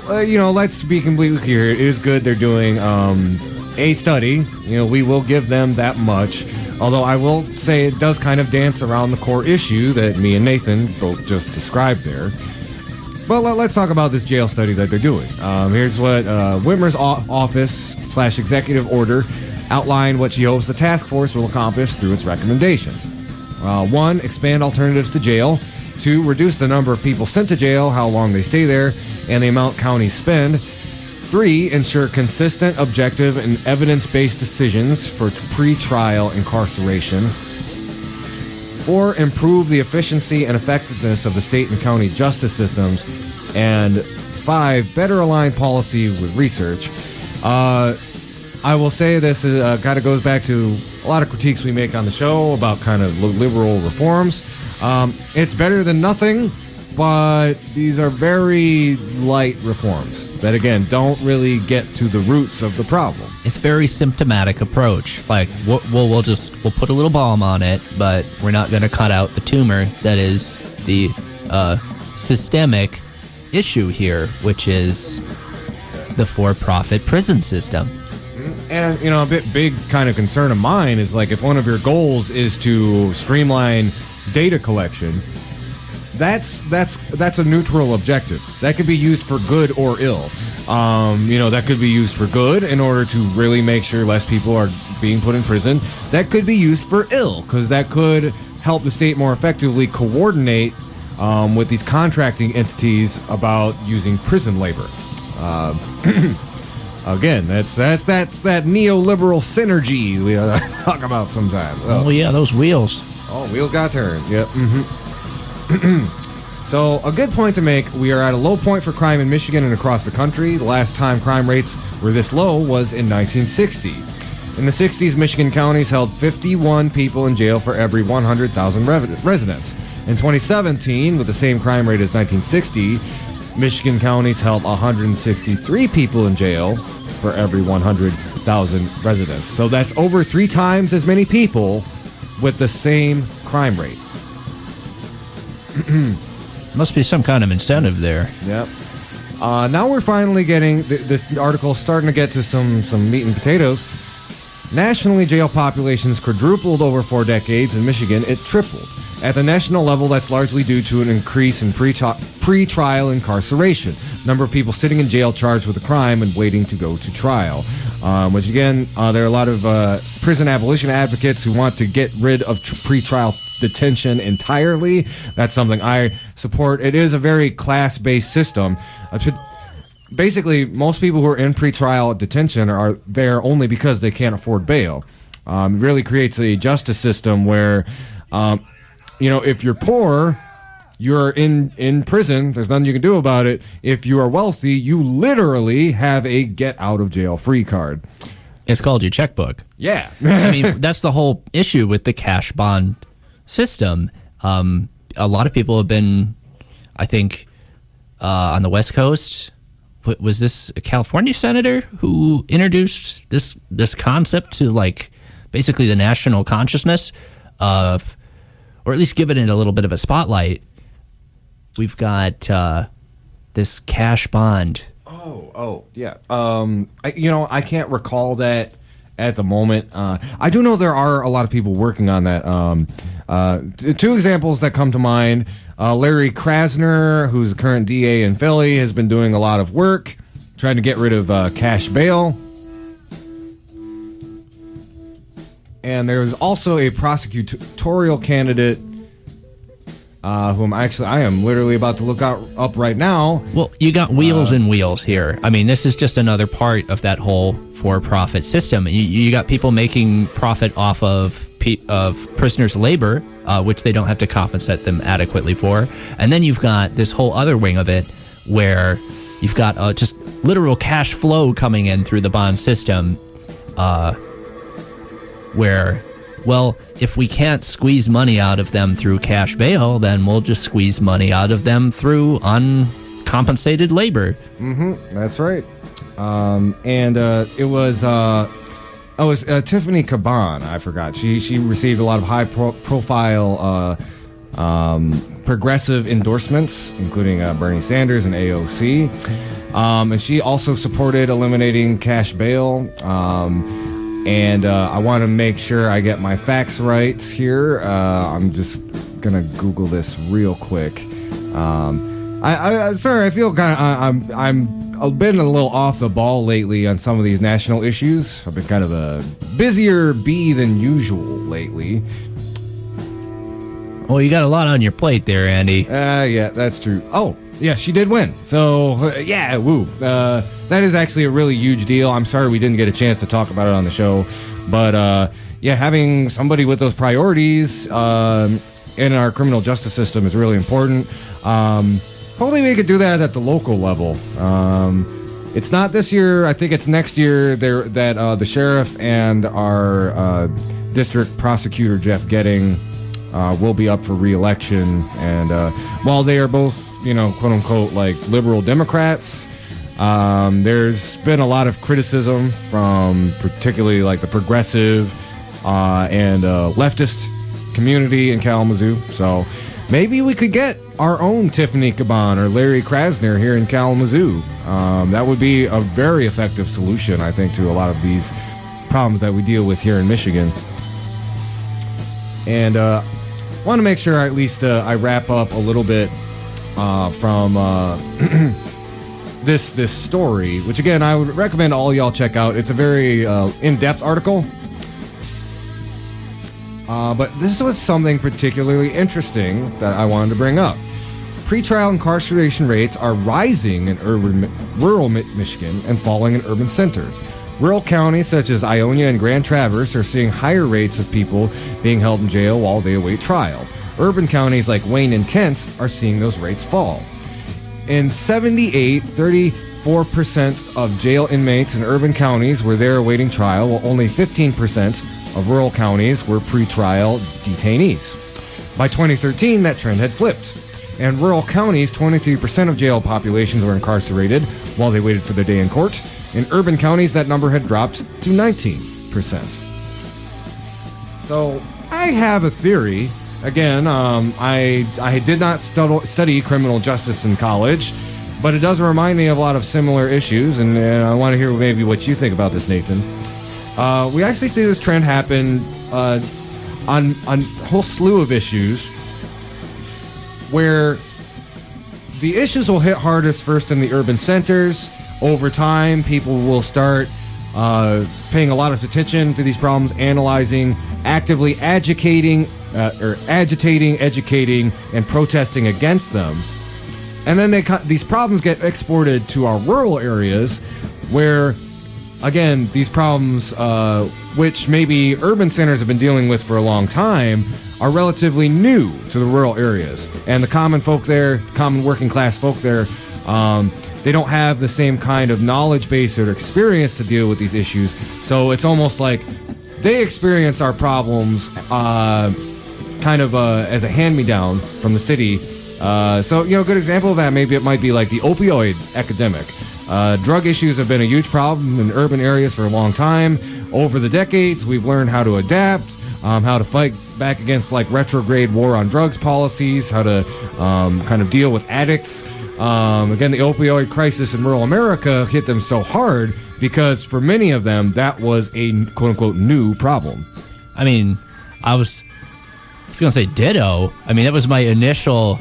let's be completely clear. It is good they're doing a study. We will give them that much. Although I will say it does kind of dance around the core issue that me and Nathan both just described there. But let's talk about this jail study that they're doing. Here's what Whitmer's office/executive order outlined what she hopes the task force will accomplish through its recommendations. 1, expand alternatives to jail. 2, reduce the number of people sent to jail, how long they stay there, and the amount counties spend. 3, ensure consistent, objective, and evidence-based decisions for pre-trial incarceration. 4, improve the efficiency and effectiveness of the state and county justice systems. And 5, better align policy with research. I will say this kind of goes back to a lot of critiques we make on the show about kind of liberal reforms. It's better than nothing, but these are very light reforms that, again, don't really get to the roots of the problem. It's very symptomatic approach. Like, we'll put a little balm on it, but we're not going to cut out the tumor that is the systemic issue here, which is the for-profit prison system. And, a big kind of concern of mine is, like, if one of your goals is to streamline data collection, that's a neutral objective. That could be used for good or ill. That could be used for good in order to really make sure less people are being put in prison. That could be used for ill, because that could help the state more effectively coordinate with these contracting entities about using prison labor. Again, that's that neoliberal synergy we talk about sometimes. Oh, yeah, those wheels. Oh, wheels got turned. Yep. So, a good point to make, we are at a low point for crime in Michigan and across the country. The last time crime rates were this low was in 1960. In the 60s, Michigan counties held 51 people in jail for every 100,000 residents. In 2017, with the same crime rate as 1960, Michigan counties held 163 people in jail for every 100,000 residents. So that's over 3 times as many people with the same crime rate. Must be some kind of incentive there. Yep. Now we're finally getting this article starting to get to some meat and potatoes. Nationally, jail populations quadrupled over 4 decades. In Michigan, it tripled. At the national level, that's largely due to an increase in pre-trial incarceration. Number of people sitting in jail charged with a crime and waiting to go to trial. Which again, there are a lot of prison abolition advocates who want to get rid of pre-trial detention entirely. That's something I support. It is a very class-based system. Basically, most people who are in pre-trial detention are there only because they can't afford bail. It really creates a justice system where, if you're poor, you're in prison. There's nothing you can do about it. If you are wealthy, you literally have a get-out-of-jail-free card. It's called your checkbook. Yeah. I mean, that's the whole issue with the cash bond system. A lot of people have been, I think, on the West Coast. Was this a California senator who introduced this concept to, like, basically the national consciousness of, or at least given it a little bit of a spotlight? We've got this cash bond. Oh, yeah. I can't recall that at the moment. I do know there are a lot of people working on that. 2 examples that come to mind. Larry Krasner, who's the current DA in Philly, has been doing a lot of work trying to get rid of cash bail. And there's also a prosecutorial candidate whom I am literally about to look up right now. Well, you got wheels and wheels here. I mean, this is just another part of that whole for-profit system. You got people making profit off of prisoners' labor, which they don't have to compensate them adequately for. And then you've got this whole other wing of it where you've got just literal cash flow coming in through the bond system where, well, if we can't squeeze money out of them through cash bail, then we'll just squeeze money out of them through uncompensated labor. That's right. It was Tiffany Caban. I forgot. She received a lot of high-profile progressive endorsements, including Bernie Sanders and AOC. And she also supported eliminating cash bail. I want to make sure I get my facts right here. I'm just gonna Google this real quick. Sorry, I feel kind of I've been a little off the ball lately on some of these national issues. I've been kind of a busier bee than usual lately. Well, you got a lot on your plate there, Andy. Yeah, that's true. Oh, yeah, she did win. So, yeah, woo. That is actually a really huge deal. I'm sorry we didn't get a chance to talk about it on the show. But, yeah, having somebody with those priorities in our criminal justice system is really important. Hopefully we could do that at the local level. It's not this year. I think it's next year that the sheriff and our district prosecutor, Jeff Getting, will be up for re-election. And while they are both, quote-unquote, like liberal Democrats, there's been a lot of criticism from particularly like the progressive and leftist community in Kalamazoo. So maybe we could get our own Tiffany Caban or Larry Krasner here in Kalamazoo. That would be a very effective solution, I think, to a lot of these problems that we deal with here in Michigan. And want to make sure at least I wrap up a little bit from this story, which again I would recommend all y'all check out. It's a very in-depth article. But this was something particularly interesting that I wanted to bring up. Pretrial incarceration rates are rising in rural Michigan and falling in urban centers. Rural counties such as Ionia and Grand Traverse are seeing higher rates of people being held in jail while they await trial. Urban counties like Wayne and Kent are seeing those rates fall. In 34% of jail inmates in urban counties were there awaiting trial, while only 15% of rural counties were pretrial detainees. By 2013, that trend had flipped. In rural counties, 23% of jail populations were incarcerated while they waited for their day in court. In urban counties, that number had dropped to 19%. So I have a theory. Again, I did not study criminal justice in college, but it does remind me of a lot of similar issues, and I want to hear maybe what you think about this, Nathan. We actually see this trend happen on a whole slew of issues where the issues will hit hardest first in the urban centers. Over time, people will start paying a lot of attention to these problems, analyzing, actively agitating, educating, and protesting against them. And then these problems get exported to our rural areas where, again, these problems, which maybe urban centers have been dealing with for a long time, are relatively new to the rural areas. And the common folk there, common working class folk there, they don't have the same kind of knowledge base or experience to deal with these issues. So it's almost like they experience our problems kind of as a hand-me-down from the city. So, a good example of that, maybe it might be like the opioid epidemic. Drug issues have been a huge problem in urban areas for a long time. Over the decades, we've learned how to adapt, how to fight back against like retrograde war on drugs policies, how to kind of deal with addicts. Again, the opioid crisis in rural America hit them so hard because for many of them, that was a quote-unquote new problem. I mean, I was going to say ditto. I mean, that was my initial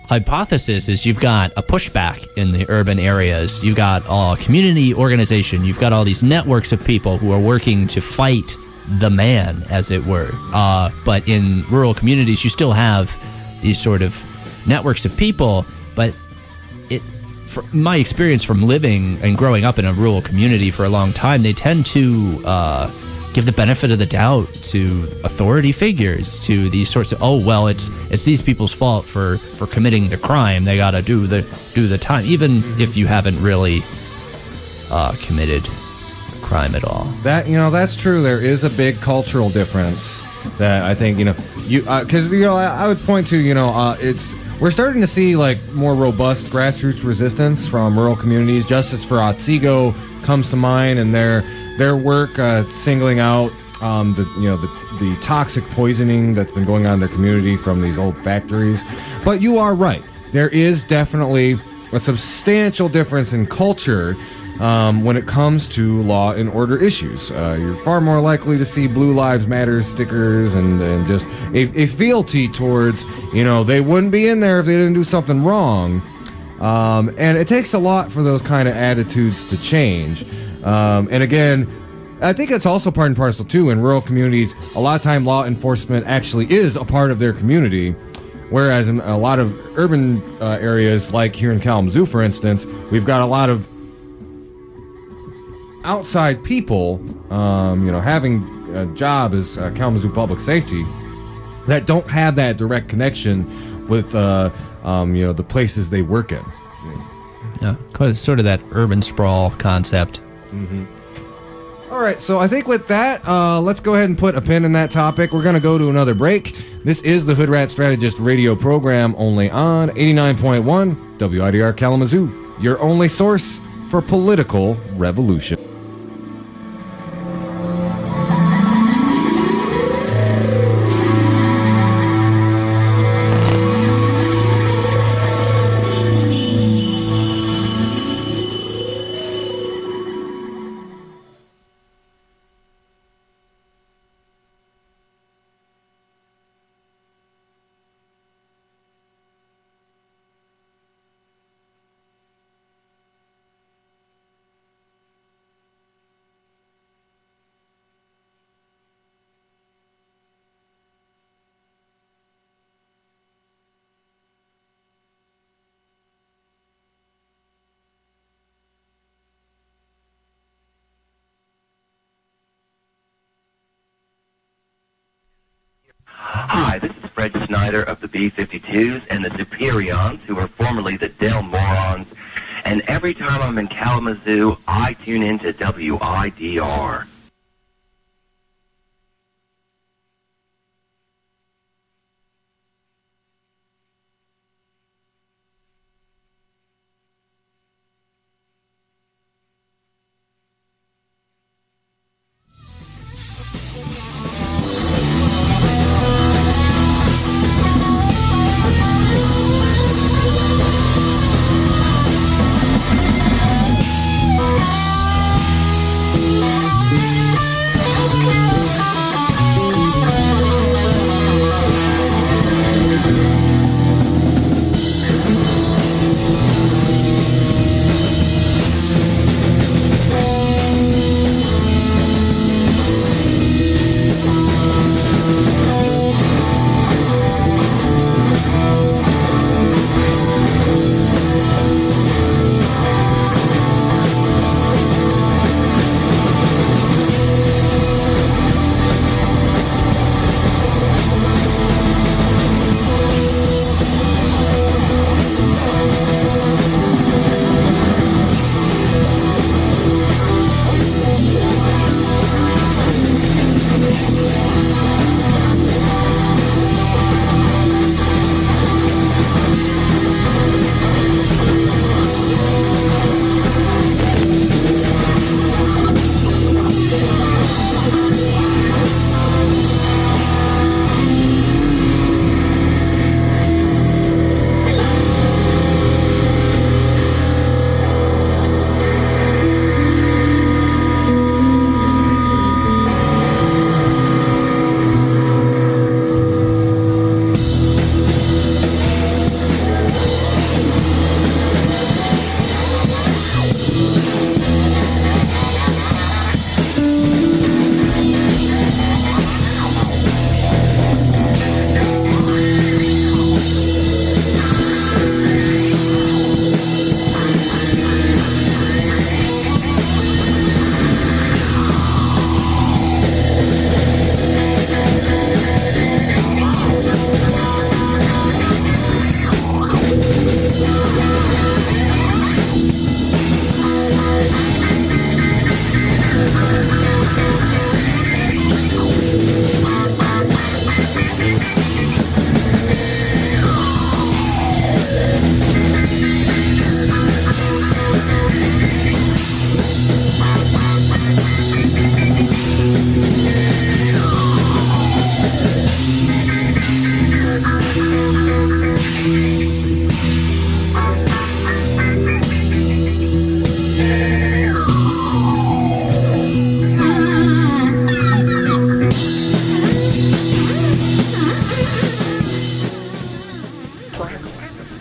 hypothesis is you've got a pushback in the urban areas. You've got a community organization. You've got all these networks of people who are working to fight the man, as it were. But in rural communities, you still have these sort of networks of people. But from my experience from living and growing up in a rural community for a long time, they tend to give the benefit of the doubt to authority figures, to these sorts of, oh, well, it's these people's fault for committing the crime. They got to do the time, even if you haven't really committed crime at all. That's true. There is a big cultural difference that I think, because I would point to, we're starting to see like more robust grassroots resistance from rural communities. Justice for Otsego comes to mind, and their work singling out the toxic poisoning that's been going on in their community from these old factories. But you are right. There is definitely a substantial difference in culture when it comes to law and order issues. You're far more likely to see Blue Lives Matter stickers and just a fealty towards, they wouldn't be in there if they didn't do something wrong. And it takes a lot for those kind of attitudes to change. And again, I think it's also part and parcel, too, in rural communities. A lot of time law enforcement actually is a part of their community, whereas in a lot of urban areas, like here in Kalamazoo, for instance, we've got a lot of outside people, having a job as Kalamazoo Public Safety that don't have that direct connection with, the places they work in. Yeah, it's sort of that urban sprawl concept. Mm-hmm. All right, so I think with that, let's go ahead and put a pin in that topic. We're going to go to another break. This is the Hoodrat Strategist radio program, only on 89.1 WIDR Kalamazoo, your only source for political revolution. Hi, this is Fred Snyder of the B-52s and the Superions, who were formerly the Del Morons. And every time I'm in Kalamazoo, I tune into WIDR.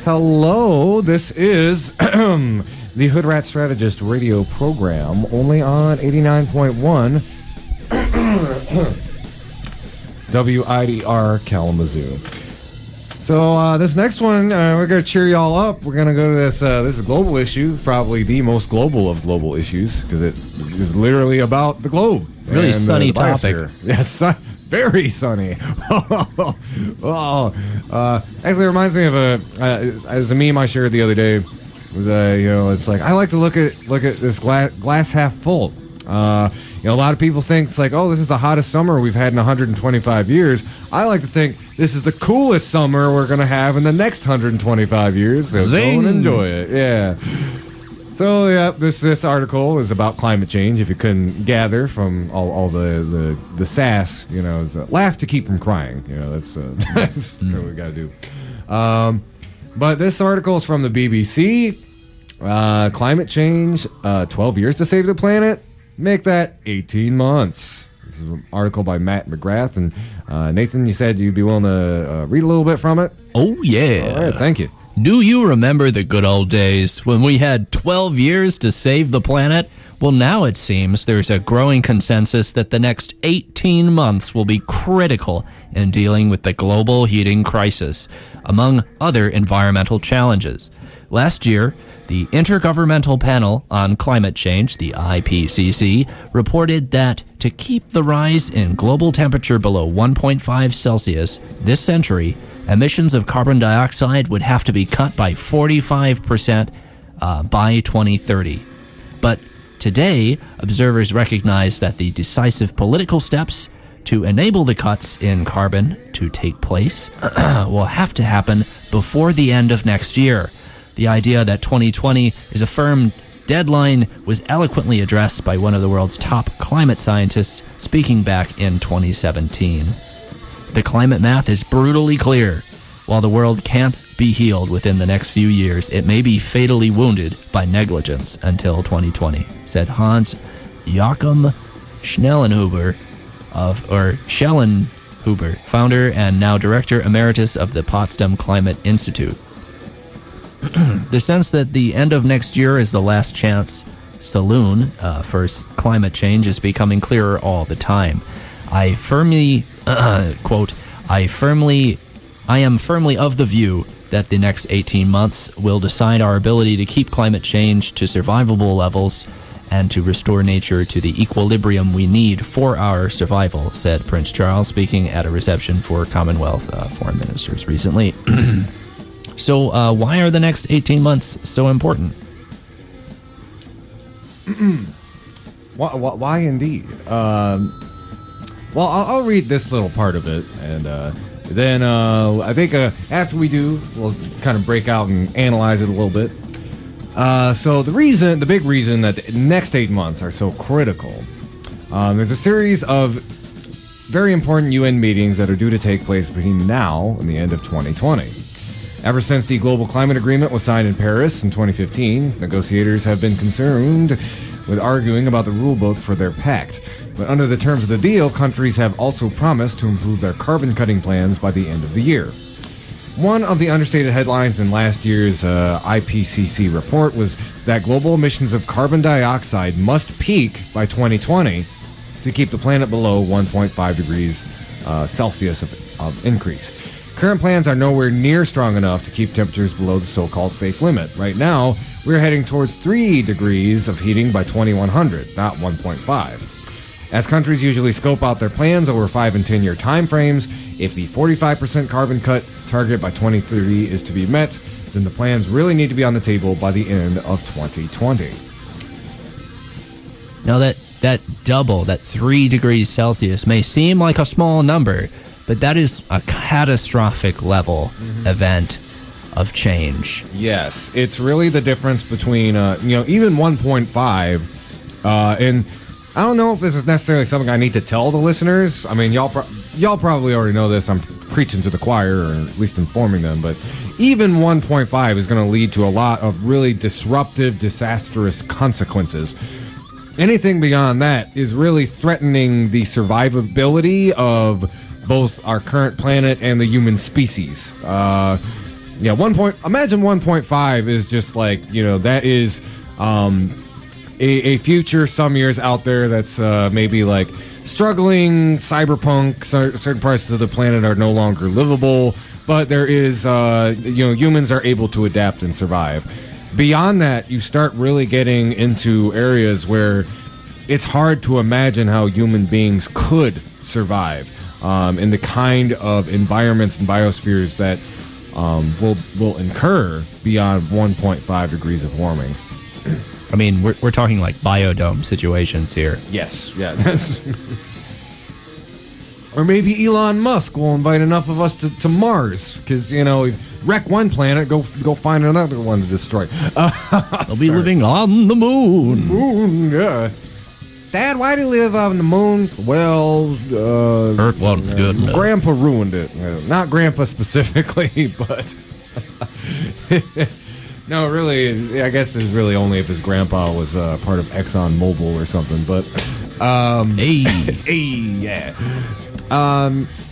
Hello, this is the Hoodrat Strategist radio program, only on 89.1 WIDR Kalamazoo. So this next one, we're going to cheer y'all up. We're going to go to this is a global issue, probably the most global of global issues, because it is literally about the globe. Really and, sunny the topic. biosphere. Yes, very sunny. Actually, it reminds me of as a meme I shared the other day. Was it's like I like to look at this glass half full. A lot of people think it's like, oh, this is the hottest summer we've had in 125 years. I like to think this is the coolest summer we're gonna have in the next 125 years. So go and enjoy it. Yeah. So yeah, this article is about climate change. If you couldn't gather from all the sass, it's a laugh to keep from crying. That's what we gotta do. But this article is from the BBC. Climate change, 12 years to save the planet. Make that 18 months. This is an article by Matt McGrath. And Nathan, you said you'd be willing to read a little bit from it? Oh, yeah. All right, thank you. Do you remember the good old days when we had 12 years to save the planet? Well, now it seems there's a growing consensus that the next 18 months will be critical in dealing with the global heating crisis, among other environmental challenges. Last year, the Intergovernmental Panel on Climate Change, the IPCC, reported that to keep the rise in global temperature below 1.5 Celsius this century, emissions of carbon dioxide would have to be cut by 45% by 2030. But today, observers recognize that the decisive political steps to enable the cuts in carbon to take place will have to happen before the end of next year. The idea that 2020 is a firm deadline was eloquently addressed by one of the world's top climate scientists speaking back in 2017. The climate math is brutally clear. While the world can't be healed within the next few years, it may be fatally wounded by negligence until 2020, said Hans Joachim Schellenhuber, founder and now director emeritus of the Potsdam Climate Institute. The sense that the end of next year is the last chance saloon for climate change is becoming clearer all the time. I am firmly of the view that the next 18 months will decide our ability to keep climate change to survivable levels and to restore nature to the equilibrium we need for our survival, said Prince Charles, speaking at a reception for Commonwealth foreign ministers recently. So why are the next 18 months so important? Why indeed? Well, I'll read this little part of it, and then I think after we do, we'll kind of break out and analyze it a little bit. So the big reason that the next 8 months are so critical, there's a series of very important UN meetings that are due to take place between now and the end of 2020. Ever since the Global Climate Agreement was signed in Paris in 2015, negotiators have been concerned with arguing about the rulebook for their pact. But under the terms of the deal, countries have also promised to improve their carbon-cutting plans by the end of the year. One of the understated headlines in last year's IPCC report was that global emissions of carbon dioxide must peak by 2020 to keep the planet below 1.5 degrees Celsius of increase. Current plans are nowhere near strong enough to keep temperatures below the so-called safe limit. Right now, we're heading towards 3 degrees of heating by 2100, not 1.5. As countries usually scope out their plans over 5 and 10 year time frames, if the 45% carbon cut target by 2030 is to be met, then the plans really need to be on the table by the end of 2020. Now that 3 degrees Celsius may seem like a small number, but that is a catastrophic level event of change. Yes, it's really the difference between, even 1.5, and I don't know if this is necessarily something I need to tell the listeners. I mean, y'all probably already know this. I'm preaching to the choir, or at least informing them, but even 1.5 is going to lead to a lot of really disruptive, disastrous consequences. Anything beyond that is really threatening the survivability of both our current planet and the human species. Yeah, imagine 1.5 is just like, that is a future some years out there that's maybe like struggling cyberpunk. Certain parts of the planet are no longer livable, but there is, humans are able to adapt and survive. Beyond that, you start really getting into areas where it's hard to imagine how human beings could survive in the kind of environments and biospheres that will incur beyond 1.5 degrees of warming. I mean, we're talking like biodome situations here. Yes, yeah. Or maybe Elon Musk will invite enough of us to Mars, because, wreck one planet, go find another one to destroy. They'll be living on the moon. Moon, yeah. Dad, why do you live on the moon? Well, Earth wasn't good enough. Grandpa ruined it. Not Grandpa specifically, but no, really, I guess it's really only if his grandpa was part of Exxon Mobil or something. But yeah.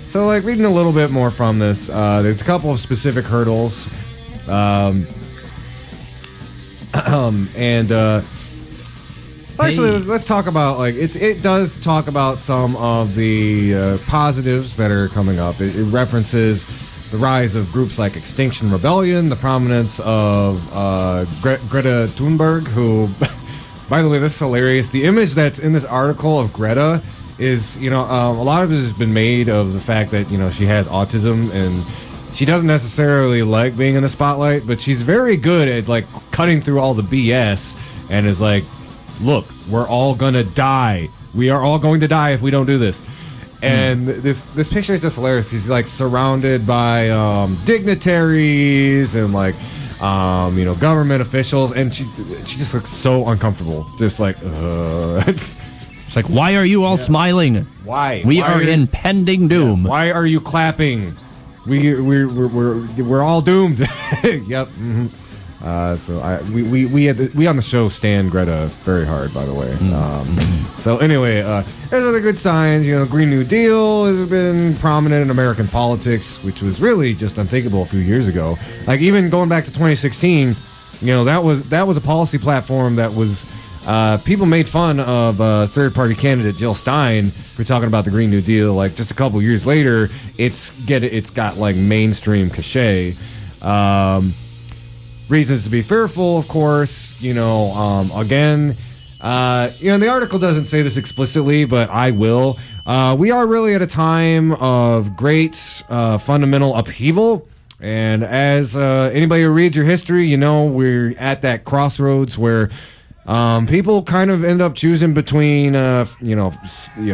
So, like, reading a little bit more from this, there's a couple of specific hurdles, actually, let's talk about, like, it does talk about some of the positives that are coming up. It references the rise of groups like Extinction Rebellion, the prominence of Greta Thunberg, who, by the way, this is hilarious. The image that's in this article of Greta is, a lot of it has been made of the fact that, she has autism and she doesn't necessarily like being in the spotlight, but she's very good at, like, cutting through all the BS and is like, look, we're all gonna die. We are all going to die if we don't do this. And this picture is just hilarious. He's like surrounded by dignitaries and like government officials, and she just looks so uncomfortable. Just like it's like, why are you all smiling? Why? We are in impending doom. Yeah. Why are you clapping? We're all doomed. Yep. Mm-hmm. So we on the show stand Greta very hard, by the way. So anyway, there's other good signs. Green New Deal has been prominent in American politics, which was really just unthinkable a few years ago. Like, even going back to 2016, that was a policy platform that was people made fun of third-party candidate Jill Stein for talking about the Green New Deal. Like, just a couple years later, it's got like mainstream cachet. Reasons to be fearful, of course. Again, the article doesn't say this explicitly, but I will. We are really at a time of great fundamental upheaval. And as anybody who reads your history, we're at that crossroads where people kind of end up choosing between,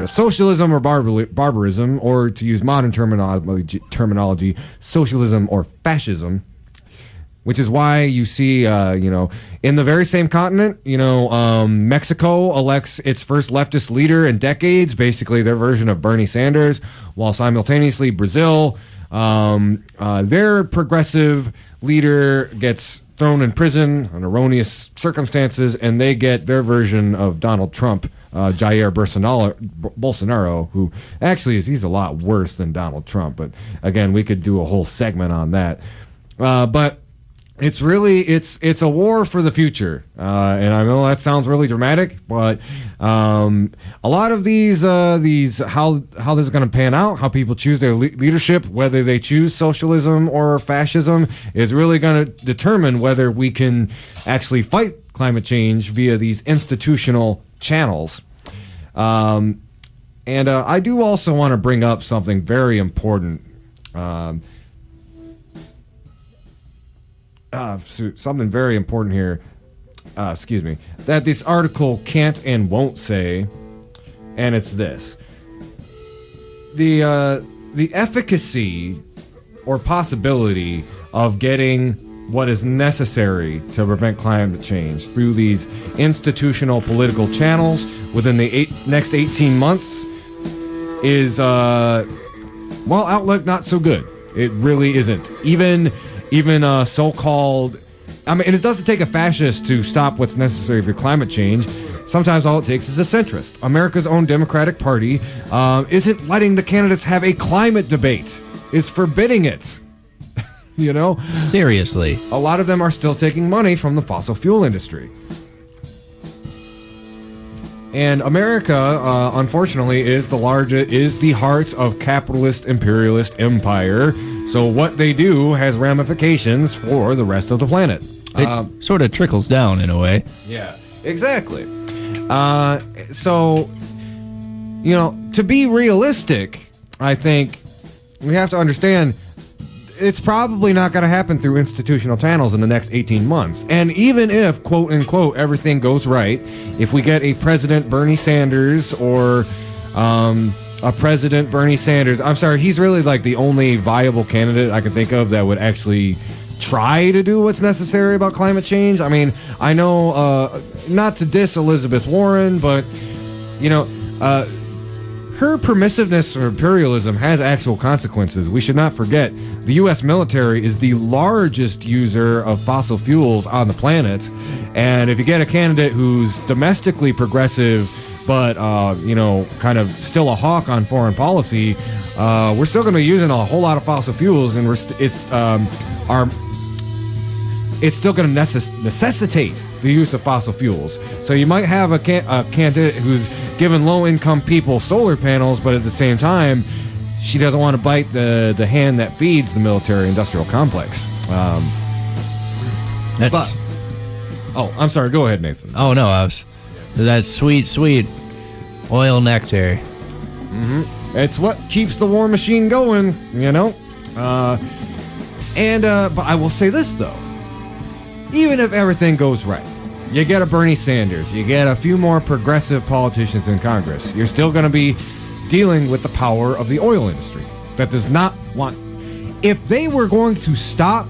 socialism or barbarism, or to use modern terminology, socialism or fascism. Which is why you see, in the very same continent, Mexico elects its first leftist leader in decades, basically their version of Bernie Sanders, while simultaneously Brazil, their progressive leader gets thrown in prison on erroneous circumstances, and they get their version of Donald Trump, Jair Bolsonaro, who actually he's a lot worse than Donald Trump. But again, we could do a whole segment on that. But it's really it's a war for the future, and I know that sounds really dramatic, but a lot of these how this is going to pan out, how people choose their leadership, whether they choose socialism or fascism, is really going to determine whether we can actually fight climate change via these institutional channels. And I do also want to bring up something very important. Something very important here, that this article can't and won't say, and it's this. The efficacy or possibility of getting what is necessary to prevent climate change through these institutional political channels within the next 18 months is, outlook not so good. It really isn't. Even so-called... and it doesn't take a fascist to stop what's necessary for climate change. Sometimes all it takes is a centrist. America's own Democratic Party isn't letting the candidates have a climate debate. It's forbidding it. you know? Seriously. A lot of them are still taking money from the fossil fuel industry. And America, unfortunately, is the heart of capitalist imperialist empire. So what they do has ramifications for the rest of the planet. It sort of trickles down in a way. Yeah, exactly. So, you know, to be realistic, I think we have to understand it's probably not going to happen through institutional channels in the next 18 months. And even if, quote unquote, everything goes right, if we get a President Bernie Sanders or a President Bernie Sanders, I'm sorry, he's really like the only viable candidate I can think of that would actually try to do what's necessary about climate change. I mean, I know, not to diss Elizabeth Warren, but, you know, her permissiveness or imperialism has actual consequences. We should not forget the U.S. military is the largest user of fossil fuels on the planet. And if you get a candidate who's domestically progressive, but, you know, kind of still a hawk on foreign policy, we're still going to be using a whole lot of fossil fuels, and it's still going to necessitate the use of fossil fuels. So you might have a candidate who's giving low-income people solar panels, but at the same time, she doesn't want to bite the hand that feeds the military-industrial complex. I'm sorry. Go ahead, Nathan. Oh, no, that sweet, sweet oil nectar. Mm-hmm. It's what keeps the war machine going, you know? But I will say this, though. Even if everything goes right, you get a Bernie Sanders, you get a few more progressive politicians in Congress, you're still going to be dealing with the power of the oil industry that does not want... If they were going to stop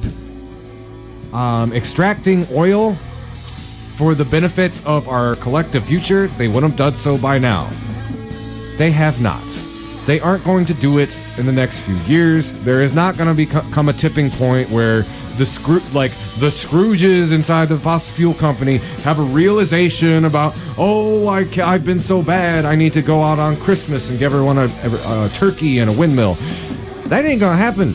extracting oil for the benefits of our collective future, they would have done so by now. They have not. They aren't going to do it in the next few years. There is not going to become a tipping point where the Scrooges inside the fossil fuel company have a realization about, I've been so bad, I need to go out on Christmas and give everyone a turkey and a windmill. That ain't gonna happen.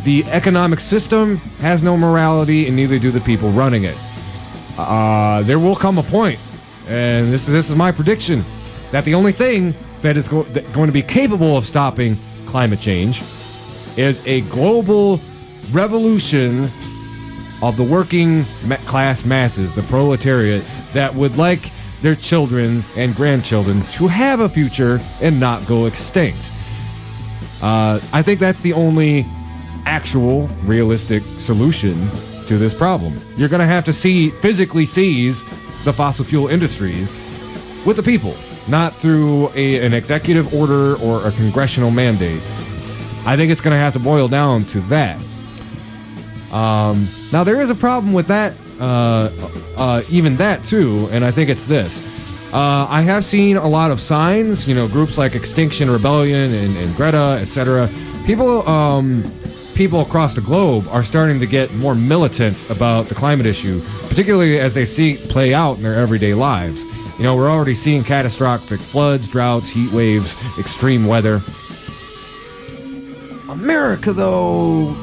The economic system has no morality, and neither do the people running it. There will come a point, and this is my prediction, that the only thing that is going to be capable of stopping climate change is a global revolution of the working class masses, the proletariat, that would like their children and grandchildren to have a future and not go extinct. I think that's the only actual realistic solution to this problem. You're going to have to physically seize the fossil fuel industries with the people, not through an executive order or a congressional mandate. I think it's going to have to boil down to that. Now, there is a problem with that, even that too, and I think it's this. I have seen a lot of signs, groups like Extinction Rebellion and Greta, etc. People across the globe are starting to get more militant about the climate issue, particularly as they see it play out in their everyday lives. We're already seeing catastrophic floods, droughts, heat waves, extreme weather. America, though,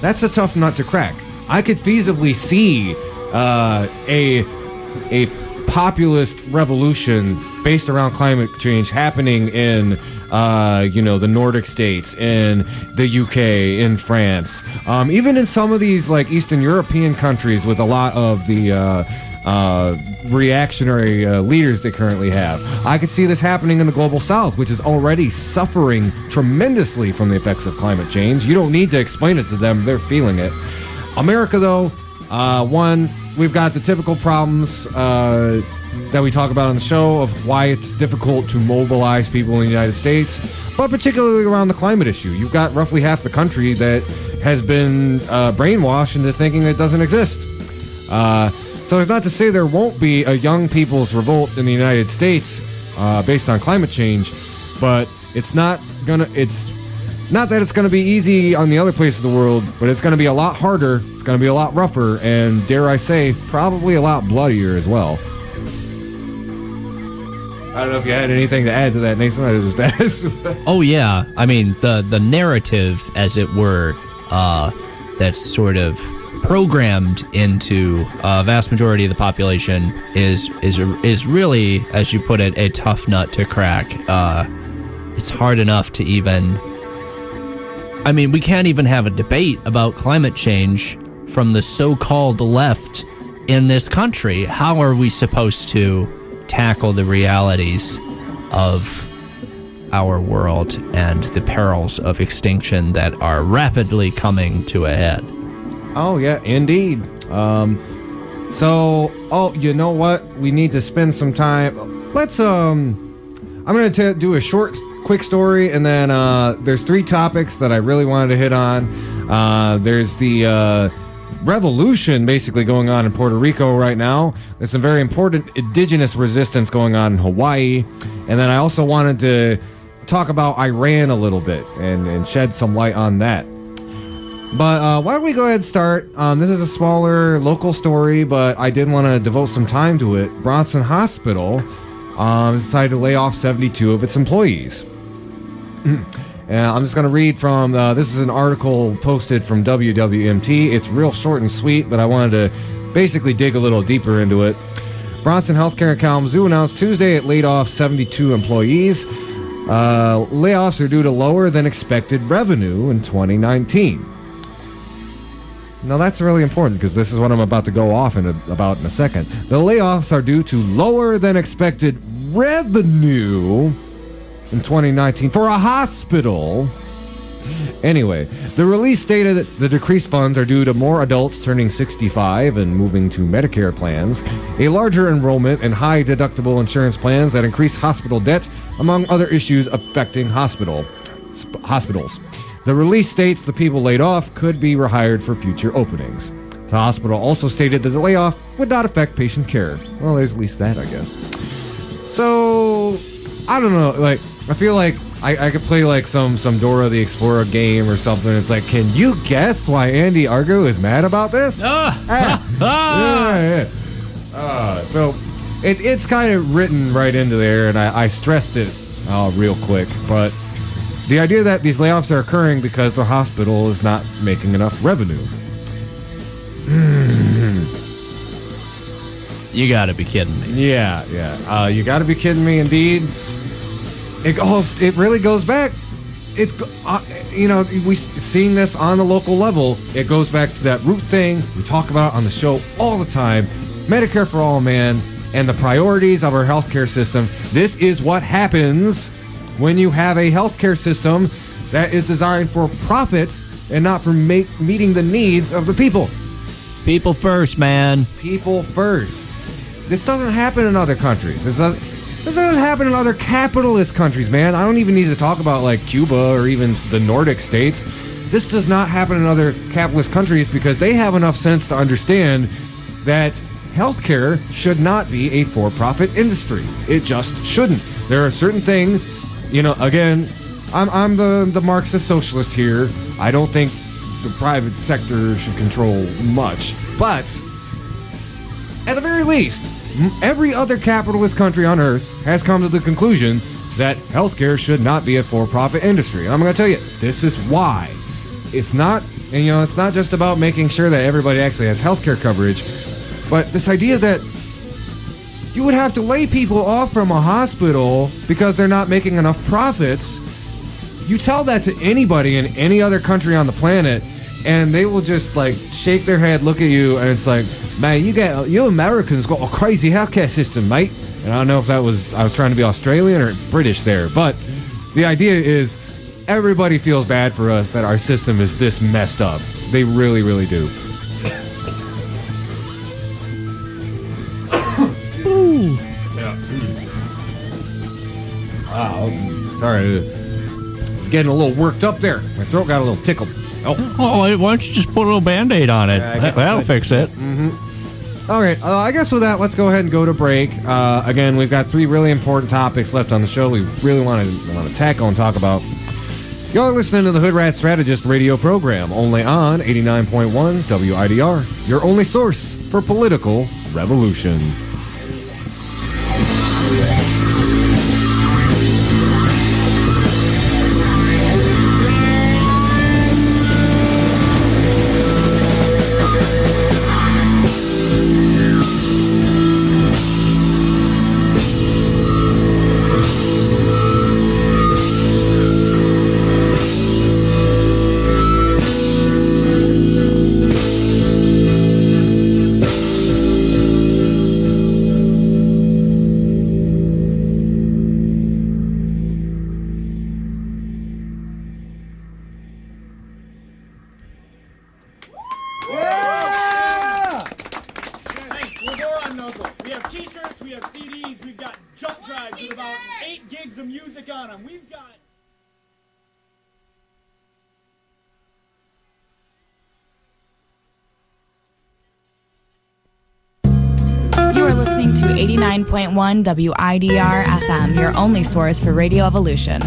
that's a tough nut to crack. I could feasibly see a populist revolution based around climate change happening in, the Nordic states, in the UK, in France, even in some of these like Eastern European countries with a lot of the reactionary leaders they currently have. I could see this happening in the global south, which is already suffering tremendously from the effects of climate change. You don't need to explain it to them. They're feeling it. America, though, one, we've got the typical problems that we talk about on the show of why it's difficult to mobilize people in the United States, but particularly around the climate issue. You've got roughly half the country that has been brainwashed into thinking it doesn't exist. So it's not to say there won't be a young people's revolt in the United States based on climate change, but it's not that it's gonna be easy on the other places of the world, but it's gonna be a lot harder, it's gonna be a lot rougher, and dare I say, probably a lot bloodier as well. I don't know if you had anything to add to that, Nathan. I just asked. Oh yeah, I mean the narrative, as it were, that's sort of programmed into a vast majority of the population is really, as you put it, a tough nut to crack. It's hard enough to even. I mean, we can't even have a debate about climate change from the so-called left in this country. How are we supposed to tackle the realities of our world and the perils of extinction that are rapidly coming to a head? Oh, yeah, indeed. You know what? We need to spend some time. Let's, I'm going to do a short, quick story, and then there's 3 topics that I really wanted to hit on. There's the revolution basically going on in Puerto Rico right now. There's some very important indigenous resistance going on in Hawaii. And then I also wanted to talk about Iran a little bit and shed some light on that. But why don't we go ahead and start? This is a smaller local story, but I did want to devote some time to it. Bronson HOSPITAL decided to lay off 72 of its employees. And I'm just going to read from, this is an article posted from WWMT. It's real short and sweet, but I wanted to basically dig a little deeper into it. Bronson Healthcare in Kalamazoo announced Tuesday it laid off 72 employees. Layoffs are due to lower than expected revenue in 2019. Now that's really important because this is what I'm about to go off about in a second. The layoffs are due to lower than expected revenue in 2019 for a hospital. Anyway, the release stated that the decreased funds are due to more adults turning 65 and moving to Medicare plans, a larger enrollment in high deductible insurance plans that increase hospital debt, among other issues affecting hospitals. The release states the people laid off could be rehired for future openings. The hospital also stated that the layoff would not affect patient care. Well, there's at least that, I guess. So, I don't know, I feel like I could play like some Dora the Explorer game or something. It's like, can you guess why Andy Argo is mad about this? So it's kind of written right into there, and I stressed it real quick. But the idea that these layoffs are occurring because the hospital is not making enough revenue. You gotta be kidding me. Yeah. You gotta be kidding me, indeed. It really goes back. We seeing this on the local level. It goes back to that root thing we talk about on the show all the time: Medicare for all, man, and the priorities of our healthcare system. This is what happens when you have a healthcare system that is designed for profit and not for meeting the needs of the people. People first, man. People first. This doesn't happen in other countries. This doesn't happen in other capitalist countries, man. I don't even need to talk about like Cuba or even the Nordic states. This does not happen in other capitalist countries because they have enough sense to understand that healthcare should not be a for-profit industry. It just shouldn't. There are certain things, again, I'm the Marxist socialist here. I don't think the private sector should control much. But at the very least, every other capitalist country on earth has come to the conclusion that healthcare should not be a for-profit industry. And I'm going to tell you, this is why. It's not, it's not just about making sure that everybody actually has healthcare coverage, but this idea that you would have to lay people off from a hospital because they're not making enough profits. You tell that to anybody in any other country on the planet, and they will just like shake their head, look at you, and it's like, man, you Americans got a crazy healthcare system, mate. And I don't know if I was trying to be Australian or British there, but the idea is everybody feels bad for us that our system is this messed up. They really, really do. Yeah. Wow. Sorry. I was getting a little worked up there. My throat got a little tickled. Oh, why don't you just put a little Band-Aid on it? That'll fix it. Mm-hmm. All right. I guess with that, let's go ahead and go to break. Again, we've got 3 really important topics left on the show we really want to tackle and talk about. You're listening to the Hoodrat Strategist radio program, only on 89.1 WIDR, your only source for political revolution. t-shirts, we have CDs, we've got jump drives with about 8 gigs of music on them. We've got... You are listening to 89.1 WIDR FM, your only source for Radio Evolution.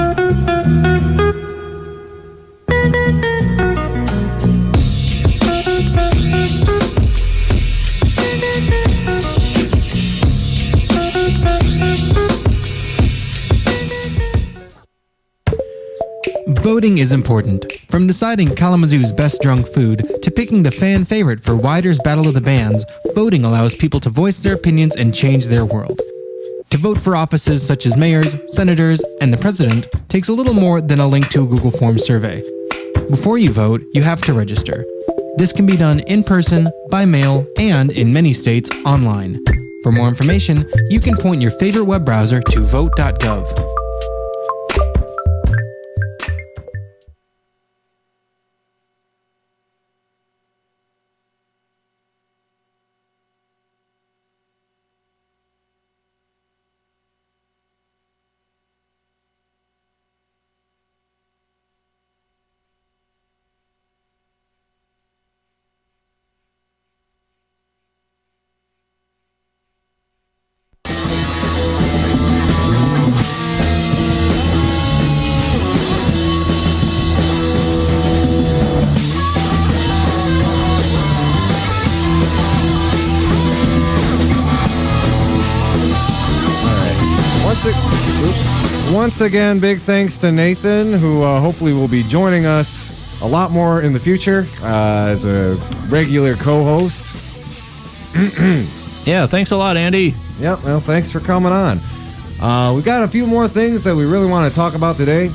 Voting is important. From deciding Kalamazoo's best drunk food to picking the fan favorite for Wider's Battle of the Bands, voting allows people to voice their opinions and change their world. To vote for offices such as mayors, senators, and the president takes a little more than a link to a Google Forms survey. Before you vote, you have to register. This can be done in person, by mail, and, in many states, online. For more information, you can point your favorite web browser to vote.gov. Once again, big thanks to Nathan, who hopefully will be joining us a lot more in the future as a regular co-host. Yeah, thanks a lot, Andy. Yep, well, thanks for coming on. We've got a few more things that we really want to talk about today.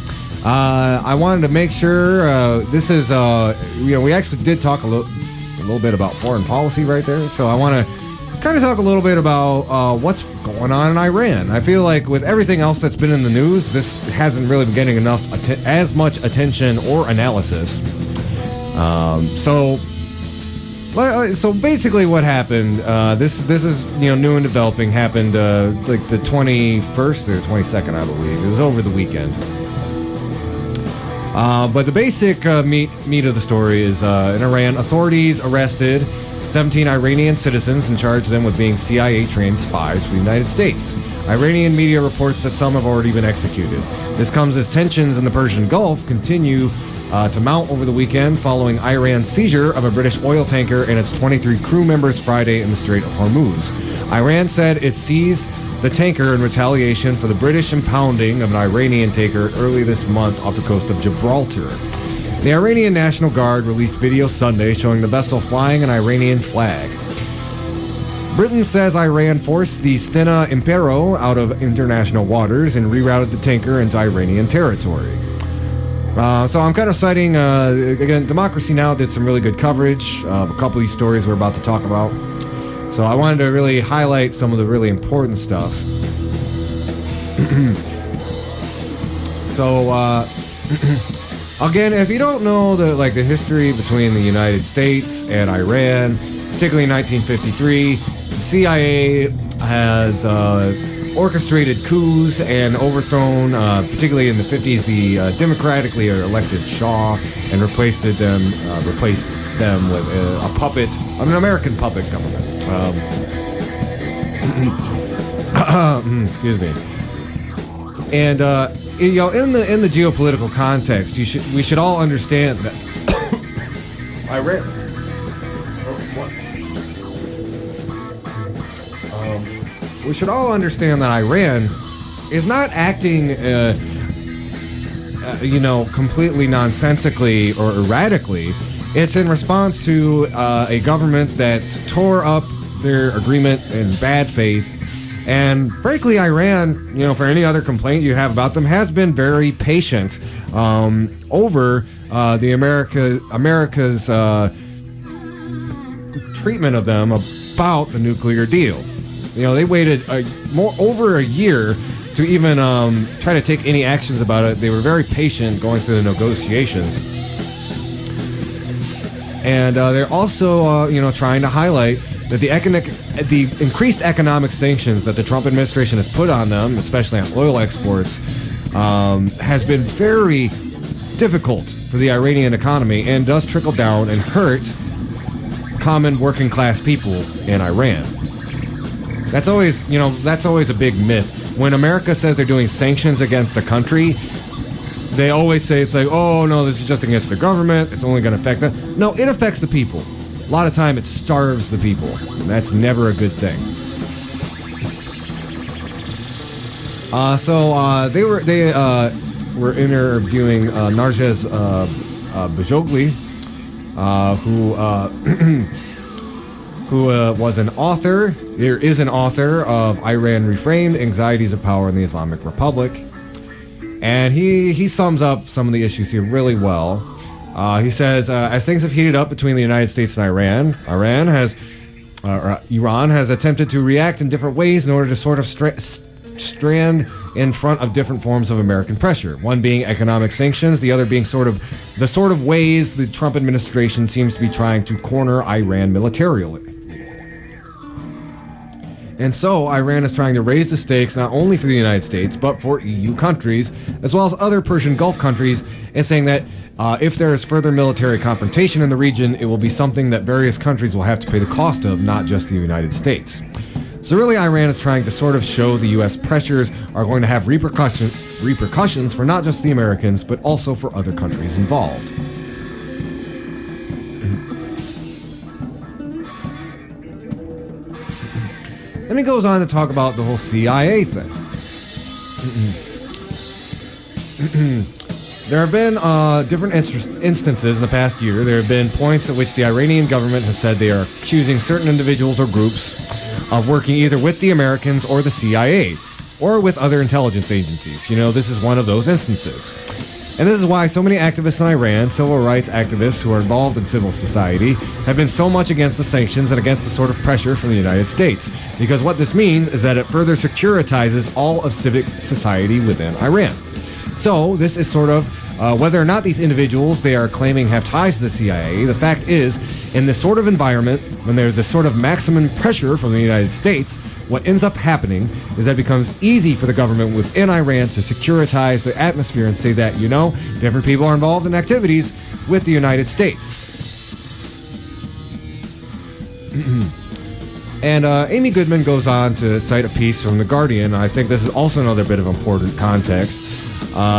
I wanted to make sure this is, we actually did talk a little bit about foreign policy right there, so I want to kind of talk a little bit about what's going on in Iran. I feel like with everything else that's been in the news, this hasn't really been getting as much attention or analysis. So basically, what happened? This is new and developing. Happened like the 21st or 22nd, I believe. It was over the weekend. But the basic meat of the story is in Iran, authorities arrested 17 Iranian citizens and charged them with being CIA-trained spies for the United States. Iranian media reports that some have already been executed. This comes as tensions in the Persian Gulf continue to mount over the weekend following Iran's seizure of a British oil tanker and its 23 crew members Friday in the Strait of Hormuz. Iran said it seized the tanker in retaliation for the British impounding of an Iranian tanker early this month off the coast of Gibraltar. The Iranian National Guard released video Sunday showing the vessel flying an Iranian flag. Britain says Iran forced the Stena Impero out of international waters and rerouted the tanker into Iranian territory. So I'm kind of citing, again, Democracy Now! Did some really good coverage of a couple of these stories we're about to talk about. So I wanted to really highlight some of the really important stuff. Again, if you don't know the history between the United States and Iran, particularly in 1953, the CIA has orchestrated coups and overthrown, particularly in the 50s, the democratically elected Shah, and replaced them with a puppet, an American puppet government. Excuse me. And in the geopolitical context, we should all understand that Iran. We should all understand that Iran is not acting, completely nonsensically or erratically. It's in response to a government that tore up their agreement in bad faith. And frankly, Iran, for any other complaint you have about them, has been very patient over the America's treatment of them about the nuclear deal. They waited over a year to even try to take any actions about it. They were very patient going through the negotiations. And they're also, trying to highlight that the increased economic sanctions that the Trump administration has put on them, especially on oil exports, has been very difficult for the Iranian economy and does trickle down and hurt common working class people in Iran. That's always a big myth. When America says they're doing sanctions against a country, they always say it's like, oh no, this is just against the government, it's only going to affect them. No, it affects the people. A lot of time it starves the people, and that's never a good thing. They were interviewing Narges Bajogli, who was an author. There is an author of Iran Reframed: Anxieties of Power in the Islamic Republic. And he sums up some of the issues here really well. He says, as things have heated up between the United States and Iran, Iran has attempted to react in different ways in order to sort of strand in front of different forms of American pressure. One being economic sanctions, the other being the sort of ways the Trump administration seems to be trying to corner Iran militarily. And so Iran is trying to raise the stakes not only for the United States, but for EU countries, as well as other Persian Gulf countries, and saying that if there is further military confrontation in the region, it will be something that various countries will have to pay the cost of, not just the United States. So really, Iran is trying to sort of show the U.S. pressures are going to have repercussions for not just the Americans, but also for other countries involved. Then he goes on to talk about the whole CIA thing. There have been different instances in the past year. There have been points at which the Iranian government has said they are accusing certain individuals or groups of working either with the Americans or the CIA, or with other intelligence agencies. This is one of those instances. And this is why so many activists in Iran, civil rights activists who are involved in civil society, have been so much against the sanctions and against the sort of pressure from the United States. Because what this means is that it further securitizes all of civic society within Iran. So this is sort of, whether or not these individuals they are claiming have ties to the CIA, the fact is, in this sort of environment, when there's this sort of maximum pressure from the United States, what ends up happening is that it becomes easy for the government within Iran to securitize the atmosphere and say that, different people are involved in activities with the United States. And Amy Goodman goes on to cite a piece from The Guardian. I think this is also another bit of important context.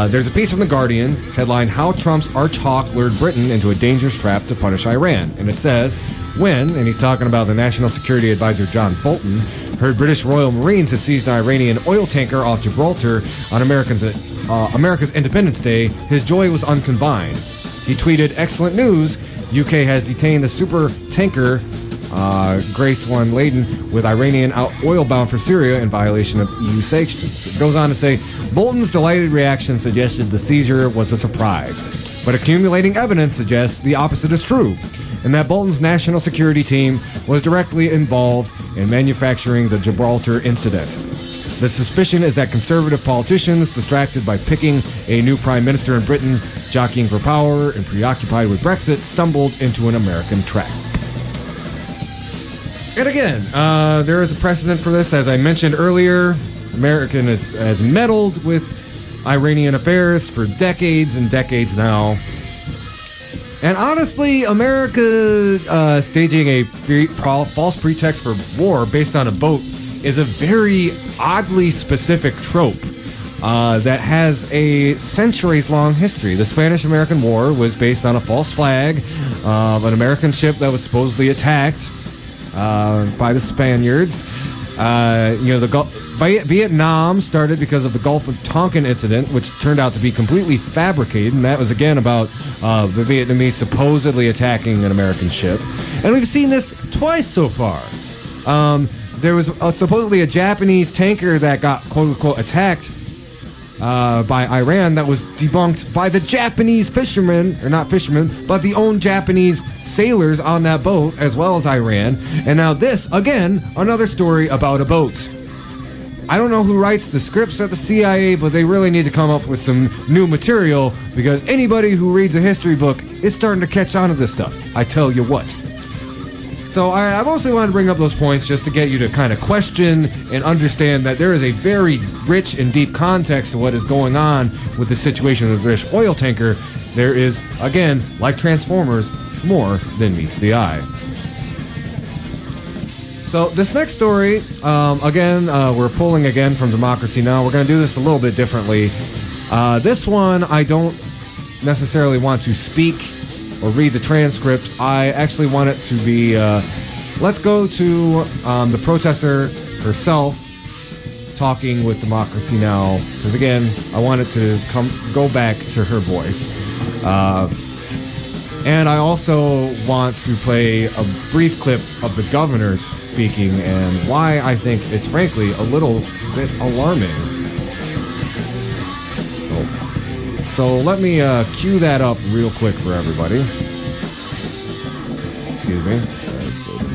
There's a piece from The Guardian, headlined, How Trump's Arch-Hawk Lured Britain into a Dangerous Trap to Punish Iran. And it says, and he's talking about the National Security Advisor John Bolton, heard British Royal Marines had seized an Iranian oil tanker off Gibraltar on America's Independence Day, his joy was unconfined. He tweeted, excellent news, UK has detained the super tanker Grace 1 laden with Iranian oil bound for Syria in violation of EU sanctions. It goes on to say, Bolton's delighted reaction suggested the seizure was a surprise, but accumulating evidence suggests the opposite is true, and that Bolton's national security team was directly involved in manufacturing the Gibraltar incident. The suspicion is that conservative politicians, distracted by picking a new prime minister in Britain, jockeying for power, and preoccupied with Brexit, stumbled into an American trap. And again, there is a precedent for this. As I mentioned earlier, America has meddled with Iranian affairs for decades and decades now. And honestly, America staging a false pretext for war based on a boat is a very oddly specific trope that has a centuries-long history. The Spanish-American War was based on a false flag of an American ship that was supposedly attacked by the Spaniards. Vietnam started because of the Gulf of Tonkin incident, which turned out to be completely fabricated, and that was again about the Vietnamese supposedly attacking an American ship. And we've seen this twice so far. There was supposedly a Japanese tanker that got quote-unquote attacked by Iran that was debunked by the Japanese fishermen, or not fishermen, but the own Japanese sailors on that boat, as well as Iran. And now this, again, another story about a boat. I don't know who writes the scripts at the CIA, but they really need to come up with some new material, because anybody who reads a history book is starting to catch on to this stuff. I tell you what. So I mostly wanted to bring up those points just to get you to kind of question and understand that there is a very rich and deep context to what is going on with the situation of the British oil tanker. There is, again, like Transformers, more than meets the eye. So this next story, again, we're pulling again from Democracy Now! We're going to do this a little bit differently. This one, I don't necessarily want to speak or read the transcript. I actually want it to be, let's go to the protester herself talking with Democracy Now! Because again, I want it to go back to her voice. And I also want to play a brief clip of the governor speaking and why I think it's frankly a little bit alarming. So let me cue that up real quick for everybody. Excuse me.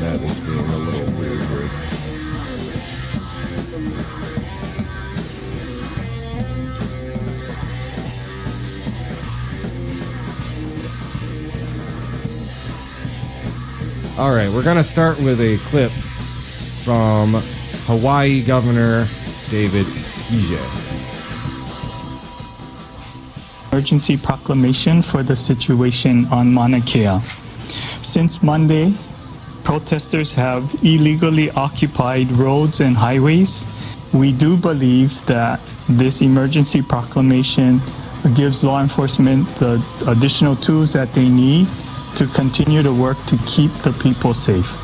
That is being a little weird here. All right, we're going to start with a clip from Hawaii Governor David Ige. Emergency proclamation for the situation on Mauna Kea. Since Monday, protesters have illegally occupied roads and highways. We do believe that this emergency proclamation gives law enforcement the additional tools that they need to continue to work to keep the people safe.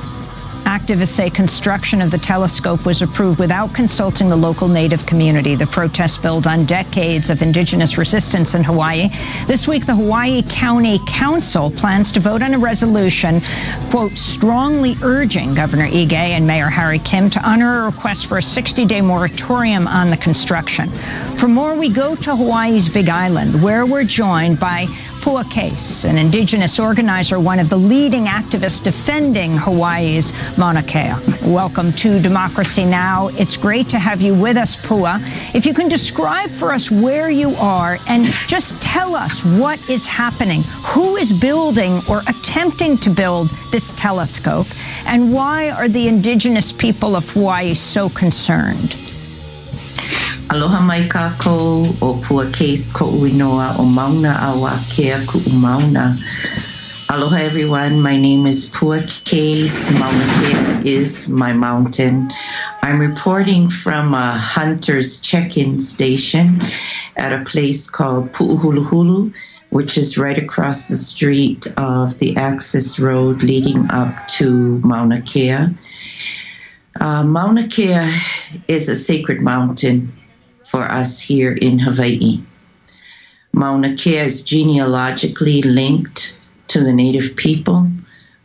Activists say construction of the telescope was approved without consulting the local Native community. The protests build on decades of indigenous resistance in Hawaii. This week, the Hawaii County Council plans to vote on a resolution, quote, strongly urging Governor Ige and Mayor Harry Kim to honor a request for a 60-day moratorium on the construction. For more, we go to Hawaii's Big Island, where we're joined by Pua Case, an indigenous organizer, one of the leading activists defending Hawaii's Mauna Kea. Welcome to Democracy Now! It's great to have you with us, Pua. If you can describe for us where you are and just tell us what is happening, who is building or attempting to build this telescope, and why are the indigenous people of Hawaii so concerned? Aloha mai kākou o Pua Case ko uinoa o Mauna awa kea ku Mauna. Aloha everyone, my name is Pua Case. Mauna Kea is my mountain. I'm reporting from a hunter's check-in station at a place called Pu'uhuluhulu, which is right across the street of the access road leading up to Mauna Kea. Mauna Kea is a sacred mountain for us here in Hawaii. Mauna Kea is genealogically linked to the native people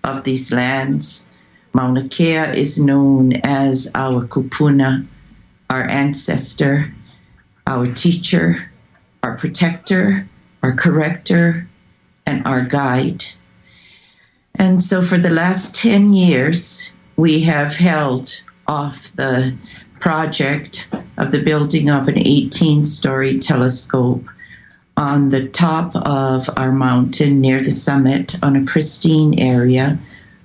of these lands. Mauna Kea is known as our kupuna, our ancestor, our teacher, our protector, our corrector, and our guide. And so for the last 10 years, we have held off the project of the building of an 18-story telescope on the top of our mountain near the summit on a pristine area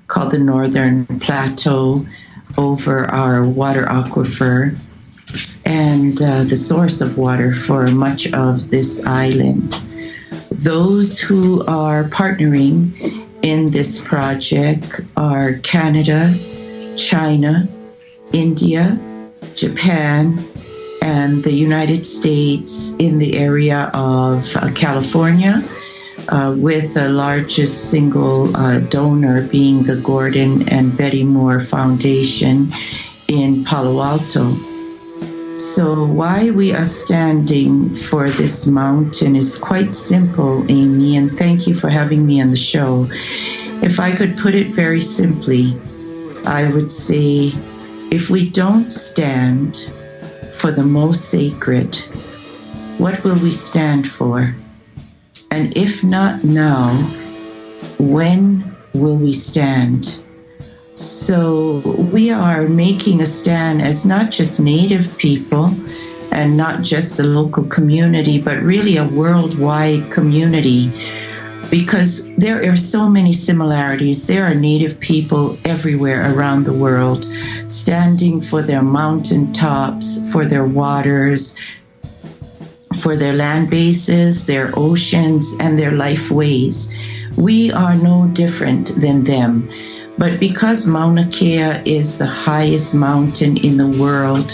called the Northern Plateau over our water aquifer and the source of water for much of this island. Those who are partnering in this project are Canada, China, India, Japan, and the United States in the area of California, with the largest single donor being the Gordon and Betty Moore Foundation in Palo Alto. So why we are standing for this mountain is quite simple, Amy, and thank you for having me on the show. If I could put it very simply, I would say, if we don't stand for the most sacred, what will we stand for? And if not now, when will we stand? So we are making a stand as not just Native people and not just the local community, but really a worldwide community because there are so many similarities. There are Native people everywhere around the world standing for their mountaintops, for their waters, for their land bases, their oceans, and their lifeways. We are no different than them. But because Mauna Kea is the highest mountain in the world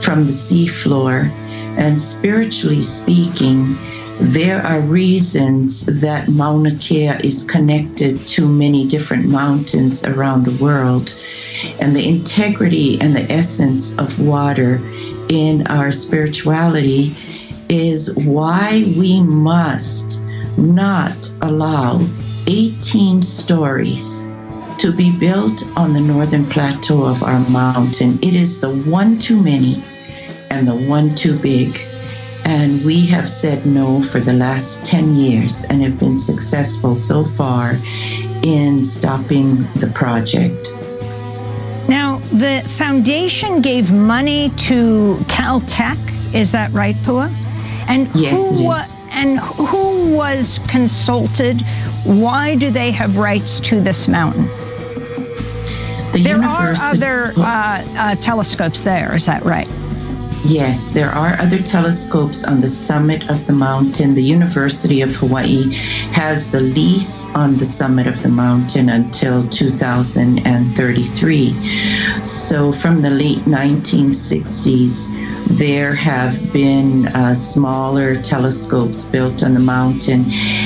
from the seafloor, and spiritually speaking, there are reasons that Mauna Kea is connected to many different mountains around the world. And the integrity and the essence of water in our spirituality is why we must not allow 18 stories to be built on the northern plateau of our mountain. It is the one too many and the one too big. And we have said no for the last 10 years and have been successful so far in stopping the project. Now, the foundation gave money to Caltech, is that right, Pua? And yes, it is. And who was consulted? Why do they have rights to this mountain? There are other telescopes there, is that right? Yes, there are other telescopes on the summit of the mountain. The University of Hawaii has the lease on the summit of the mountain until 2033. So from the late 1960s, there have been smaller telescopes built on the mountain.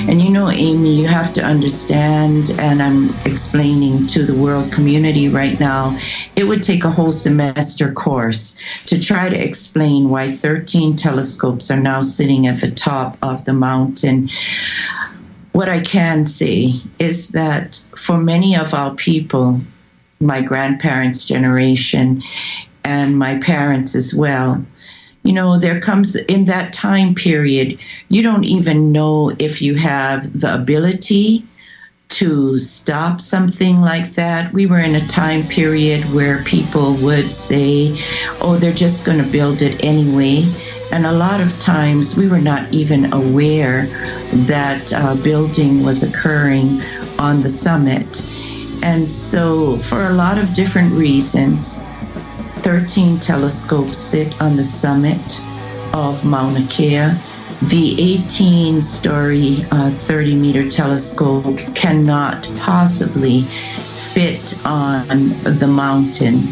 And you know, Amy, you have to understand, and I'm explaining to the world community right now, it would take a whole semester course to try to explain why 13 telescopes are now sitting at the top of the mountain. What I can say is that for many of our people, my grandparents' generation, and my parents as well, you know, there comes in that time period, you don't even know if you have the ability to stop something like that. We were in a time period where people would say, oh, they're just going to build it anyway. And a lot of times we were not even aware that building was occurring on the summit. And so for a lot of different reasons, 13 telescopes sit on the summit of Mauna Kea. The 18-story, 30-meter telescope cannot possibly fit on the mountain.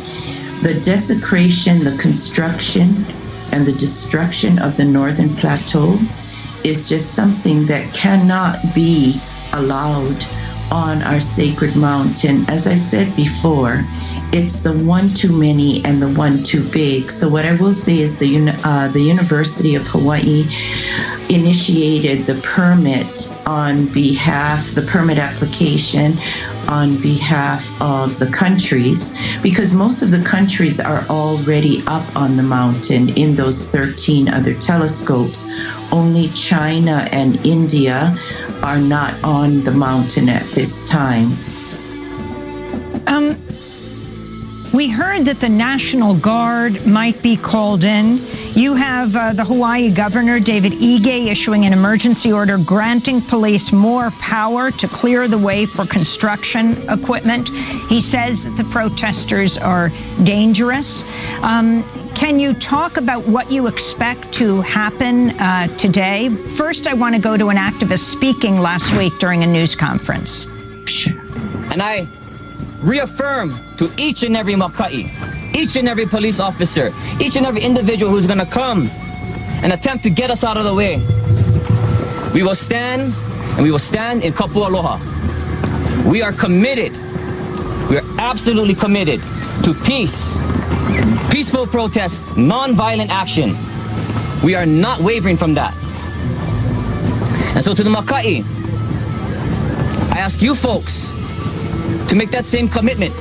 The desecration, the construction, and the destruction of the northern plateau is just something that cannot be allowed on our sacred mountain. As I said before, it's the one too many and the one too big. So what I will say is the University of Hawaii initiated the permit on behalf, the permit application on behalf of the countries, because most of the countries are already up on the mountain in those 13 other telescopes. Only China and India are not on the mountain at this time. We heard that the National Guard might be called in. You have the Hawaii Governor, David Ige, issuing an emergency order granting police more power to clear the way for construction equipment. He says that the protesters are dangerous. Can you talk about what you expect to happen today? First, I want to go to an activist speaking last week during a news conference. And I reaffirm to each and every Makai, each and every police officer, each and every individual who's going to come and attempt to get us out of the way, we will stand, and we will stand in Kapua Aloha. We are committed, we are absolutely committed to peace, peaceful protest, non-violent action. We are not wavering from that. And so to the Makai, I ask you folks to make that same commitment,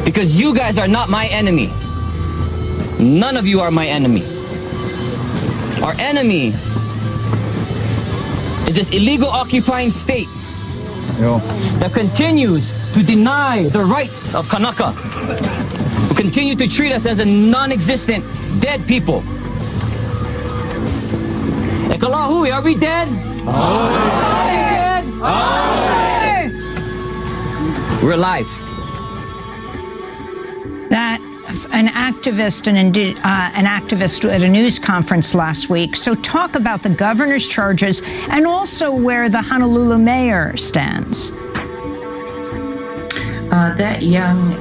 because you guys are not my enemy. None of you are my enemy. Our enemy is this illegal occupying state that continues to deny the rights of Kanaka, who continue to treat us as a non-existent, dead people. Ekalahui, are we dead? We're alive. That an activist at a news conference last week. So talk about the governor's charges and also where the Honolulu mayor stands. That young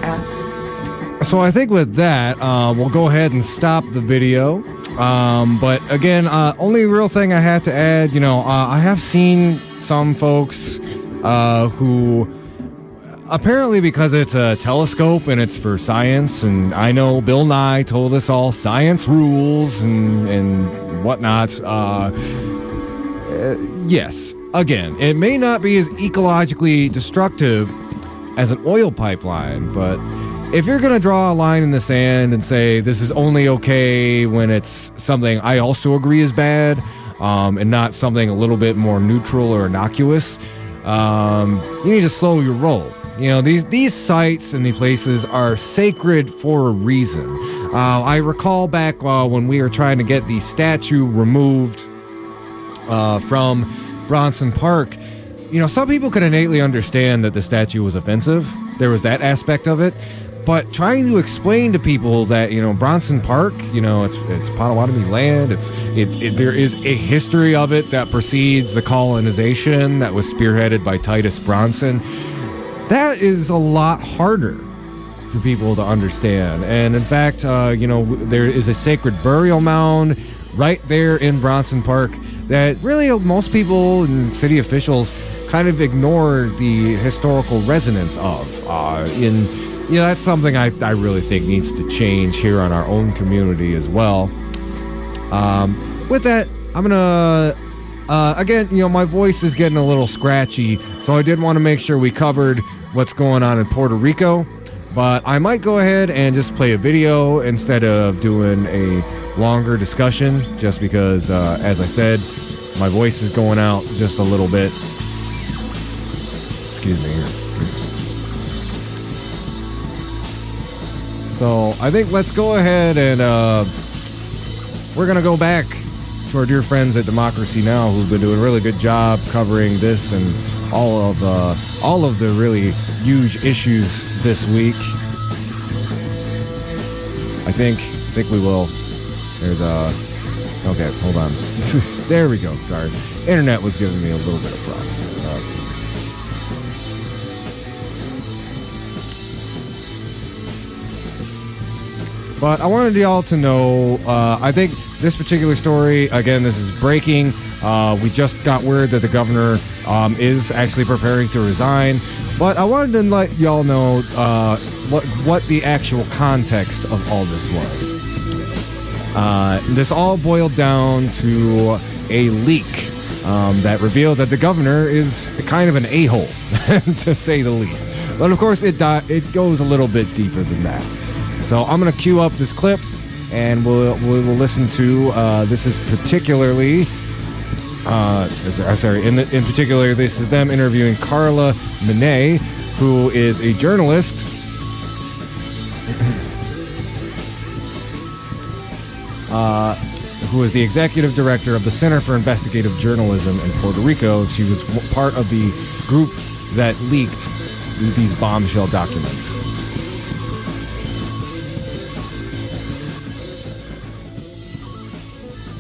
So I think with that, we'll go ahead and stop the video. But again, only real thing I have to add, I have seen some folks who apparently, because it's a telescope and it's for science, and I know Bill Nye told us all science rules and whatnot. Yes, again, it may not be as ecologically destructive as an oil pipeline, but if you're going to draw a line in the sand and say this is only okay when it's something I also agree is bad, and not something a little bit more neutral or innocuous, you need to slow your roll. These sites and these places are sacred for a reason. I recall back when we were trying to get the statue removed from Bronson Park, some people could innately understand that the statue was offensive. There was that aspect of it. But trying to explain to people that, Bronson Park, it's Potawatomi land, there is a history of it that precedes the colonization that was spearheaded by Titus Bronson. That is a lot harder for people to understand. And in fact, there is a sacred burial mound right there in Bronson Park that really most people and city officials kind of ignore the historical resonance of. That's something I really think needs to change here on our own community as well. With that, I'm gonna again, my voice is getting a little scratchy, so I did want to make sure we covered what's going on in Puerto Rico, but I might go ahead and just play a video instead of doing a longer discussion, just because, as I said, my voice is going out just a little bit. Excuse me here. So I think let's go ahead and we're going to go back to our dear friends at Democracy Now! Who've been doing a really good job covering this and all of the really huge issues this week. I think we will. There's okay, hold on. There we go. Sorry. Internet was giving me a little bit of problem. But I wanted y'all to know, I think this particular story, again, this is breaking. We just got word that the governor is actually preparing to resign. But I wanted to let y'all know what the actual context of all this was. This all boiled down to a leak that revealed that the governor is kind of an a-hole, to say the least. But of course, it goes a little bit deeper than that. So I'm going to cue up this clip, and we'll listen to. This is particularly, in particular, this is them interviewing Carla Monet, who is a journalist. Who is the executive director of the Center for Investigative Journalism in Puerto Rico. She was part of the group that leaked these bombshell documents.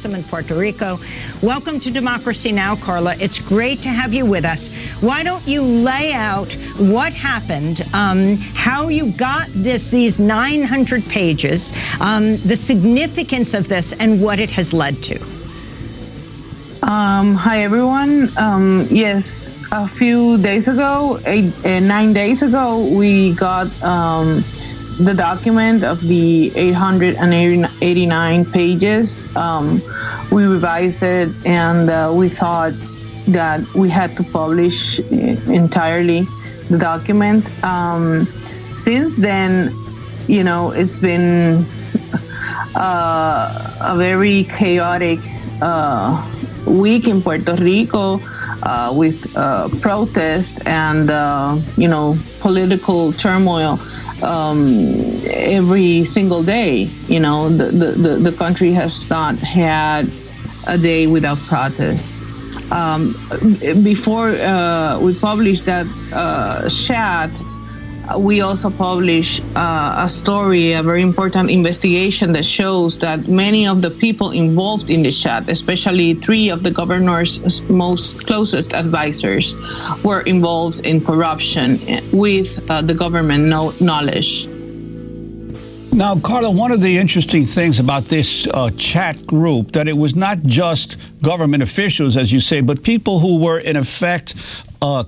In Puerto Rico. Welcome to Democracy Now!, Carla. It's great to have you with us. Why don't you lay out what happened, how you got these 900 pages, the significance of this, and what it has led to. Hi, everyone. Yes, a few days ago, 9 days ago, we got the document of the 889 pages. We revised it, and we thought that we had to publish entirely the document. Since then, it's been a very chaotic week in Puerto Rico with protest and, political turmoil. Every single day, the country has not had a day without protest. before we published that chat, we also published a story, a very important investigation that shows that many of the people involved in the chat, especially 3 of the governor's most closest advisors, were involved in corruption with the government knowledge. Now, Carla, one of the interesting things about this chat group, that it was not just government officials, as you say, but people who were, in effect,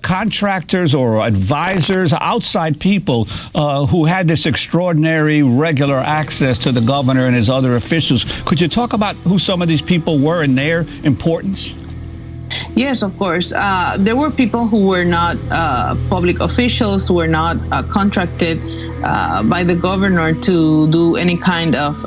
contractors or advisors, outside people who had this extraordinary regular access to the governor and his other officials. Could you talk about who some of these people were and their importance? Yes, of course. There were people who were not public officials, who were not contracted by the governor to do any kind of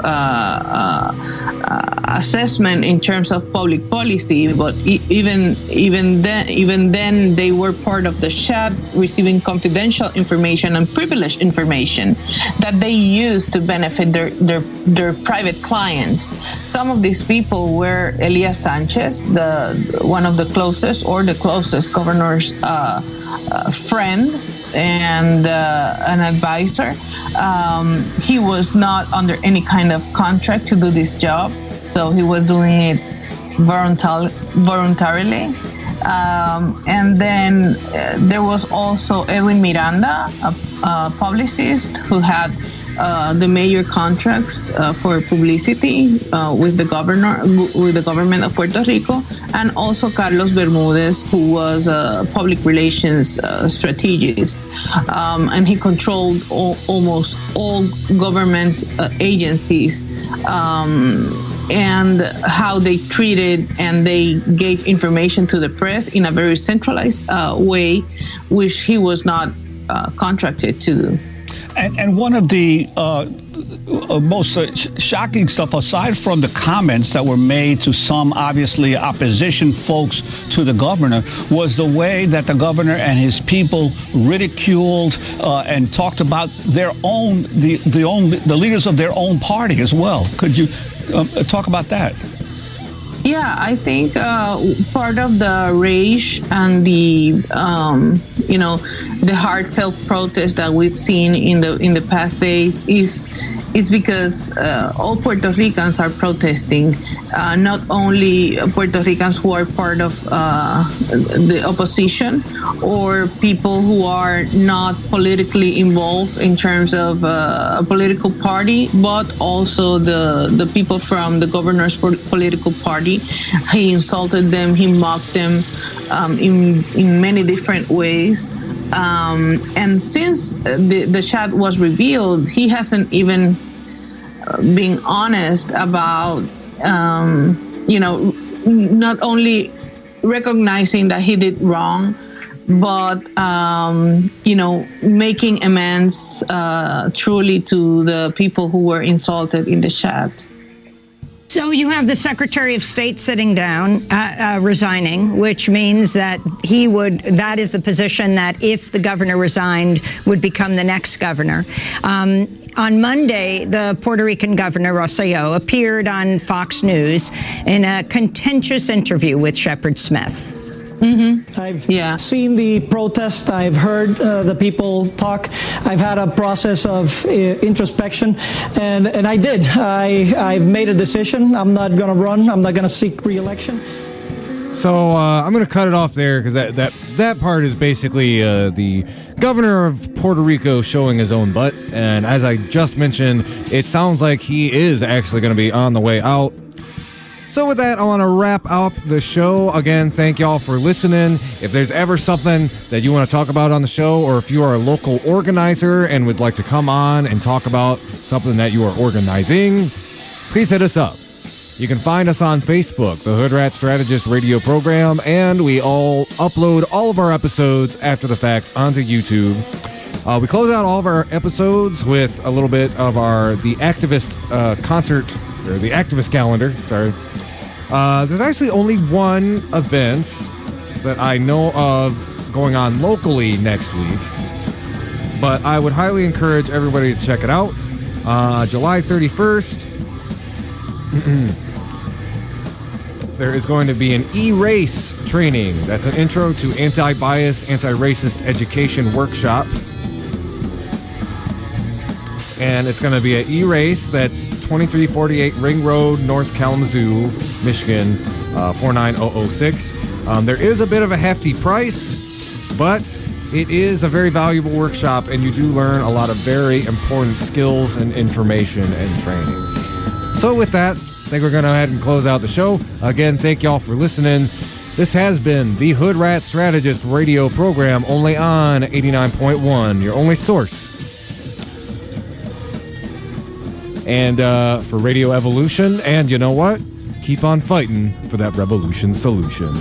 assessment in terms of public policy. But even then, they were part of the chat, receiving confidential information and privileged information that they used to benefit their private clients. Some of these people were Elias Sanchez, one of the closest governor's friend and an advisor. He was not under any kind of contract to do this job, so he was doing it voluntarily. And then there was also Edwin Miranda, a publicist who had the major contracts for publicity with the government of Puerto Rico, and also Carlos Bermudez, who was a public relations strategist, and he controlled almost all government agencies and how they treated and they gave information to the press in a very centralized way, which he was not contracted to do. And one of the most shocking stuff, aside from the comments that were made to some obviously opposition folks to the governor, was the way that the governor and his people ridiculed and talked about their own the leaders of their own party as well. Could you talk about that? Yeah, I think part of the rage and the heartfelt protest that we've seen in the past days is because all Puerto Ricans are protesting, not only Puerto Ricans who are part of the opposition or people who are not politically involved in terms of a political party, but also the people from the governor's political party. He insulted them, he mocked them in many different ways. And since the chat was revealed, he hasn't even been honest about, not only recognizing that he did wrong, but, making amends truly to the people who were insulted in the chat. So you have the Secretary of State sitting down, resigning, which means that that is the position that if the governor resigned would become the next governor. On Monday, the Puerto Rican governor, Rosselló, appeared on Fox News in a contentious interview with Shepard Smith. Mm-hmm. I've seen the protest. I've heard the people talk. I've had a process of introspection, and I did. I've made a decision. I'm not going to run. I'm not going to seek re-election. So I'm going to cut it off there because that part is basically the governor of Puerto Rico showing his own butt. And as I just mentioned, it sounds like he is actually going to be on the way out. So with that, I want to wrap up the show. Again, thank y'all for listening. If there's ever something that you want to talk about on the show, or if you are a local organizer and would like to come on and talk about something that you are organizing, please hit us up. You can find us on Facebook, the Hoodrat Strategist radio program, and we all upload all of our episodes after the fact onto YouTube. We close out all of our episodes with a little bit of the activist concert, or the activist calendar, sorry. There's actually only one event that I know of going on locally next week, but I would highly encourage everybody to check it out. July 31st, there is going to be an e-race training. That's an intro to anti-bias, anti-racist education workshop. And it's going to be an e-race that's 2348 Ring Road, North Kalamazoo, Michigan, 49006. There is a bit of a hefty price, but it is a very valuable workshop, and you do learn a lot of very important skills and information and training. So with that, I think we're going to go ahead and close out the show. Again, thank y'all for listening. This has been the Hoodrat Strategist radio program, only on 89.1, your only source. And for Radio Evolution, and you know what? Keep on fighting for that revolution solution.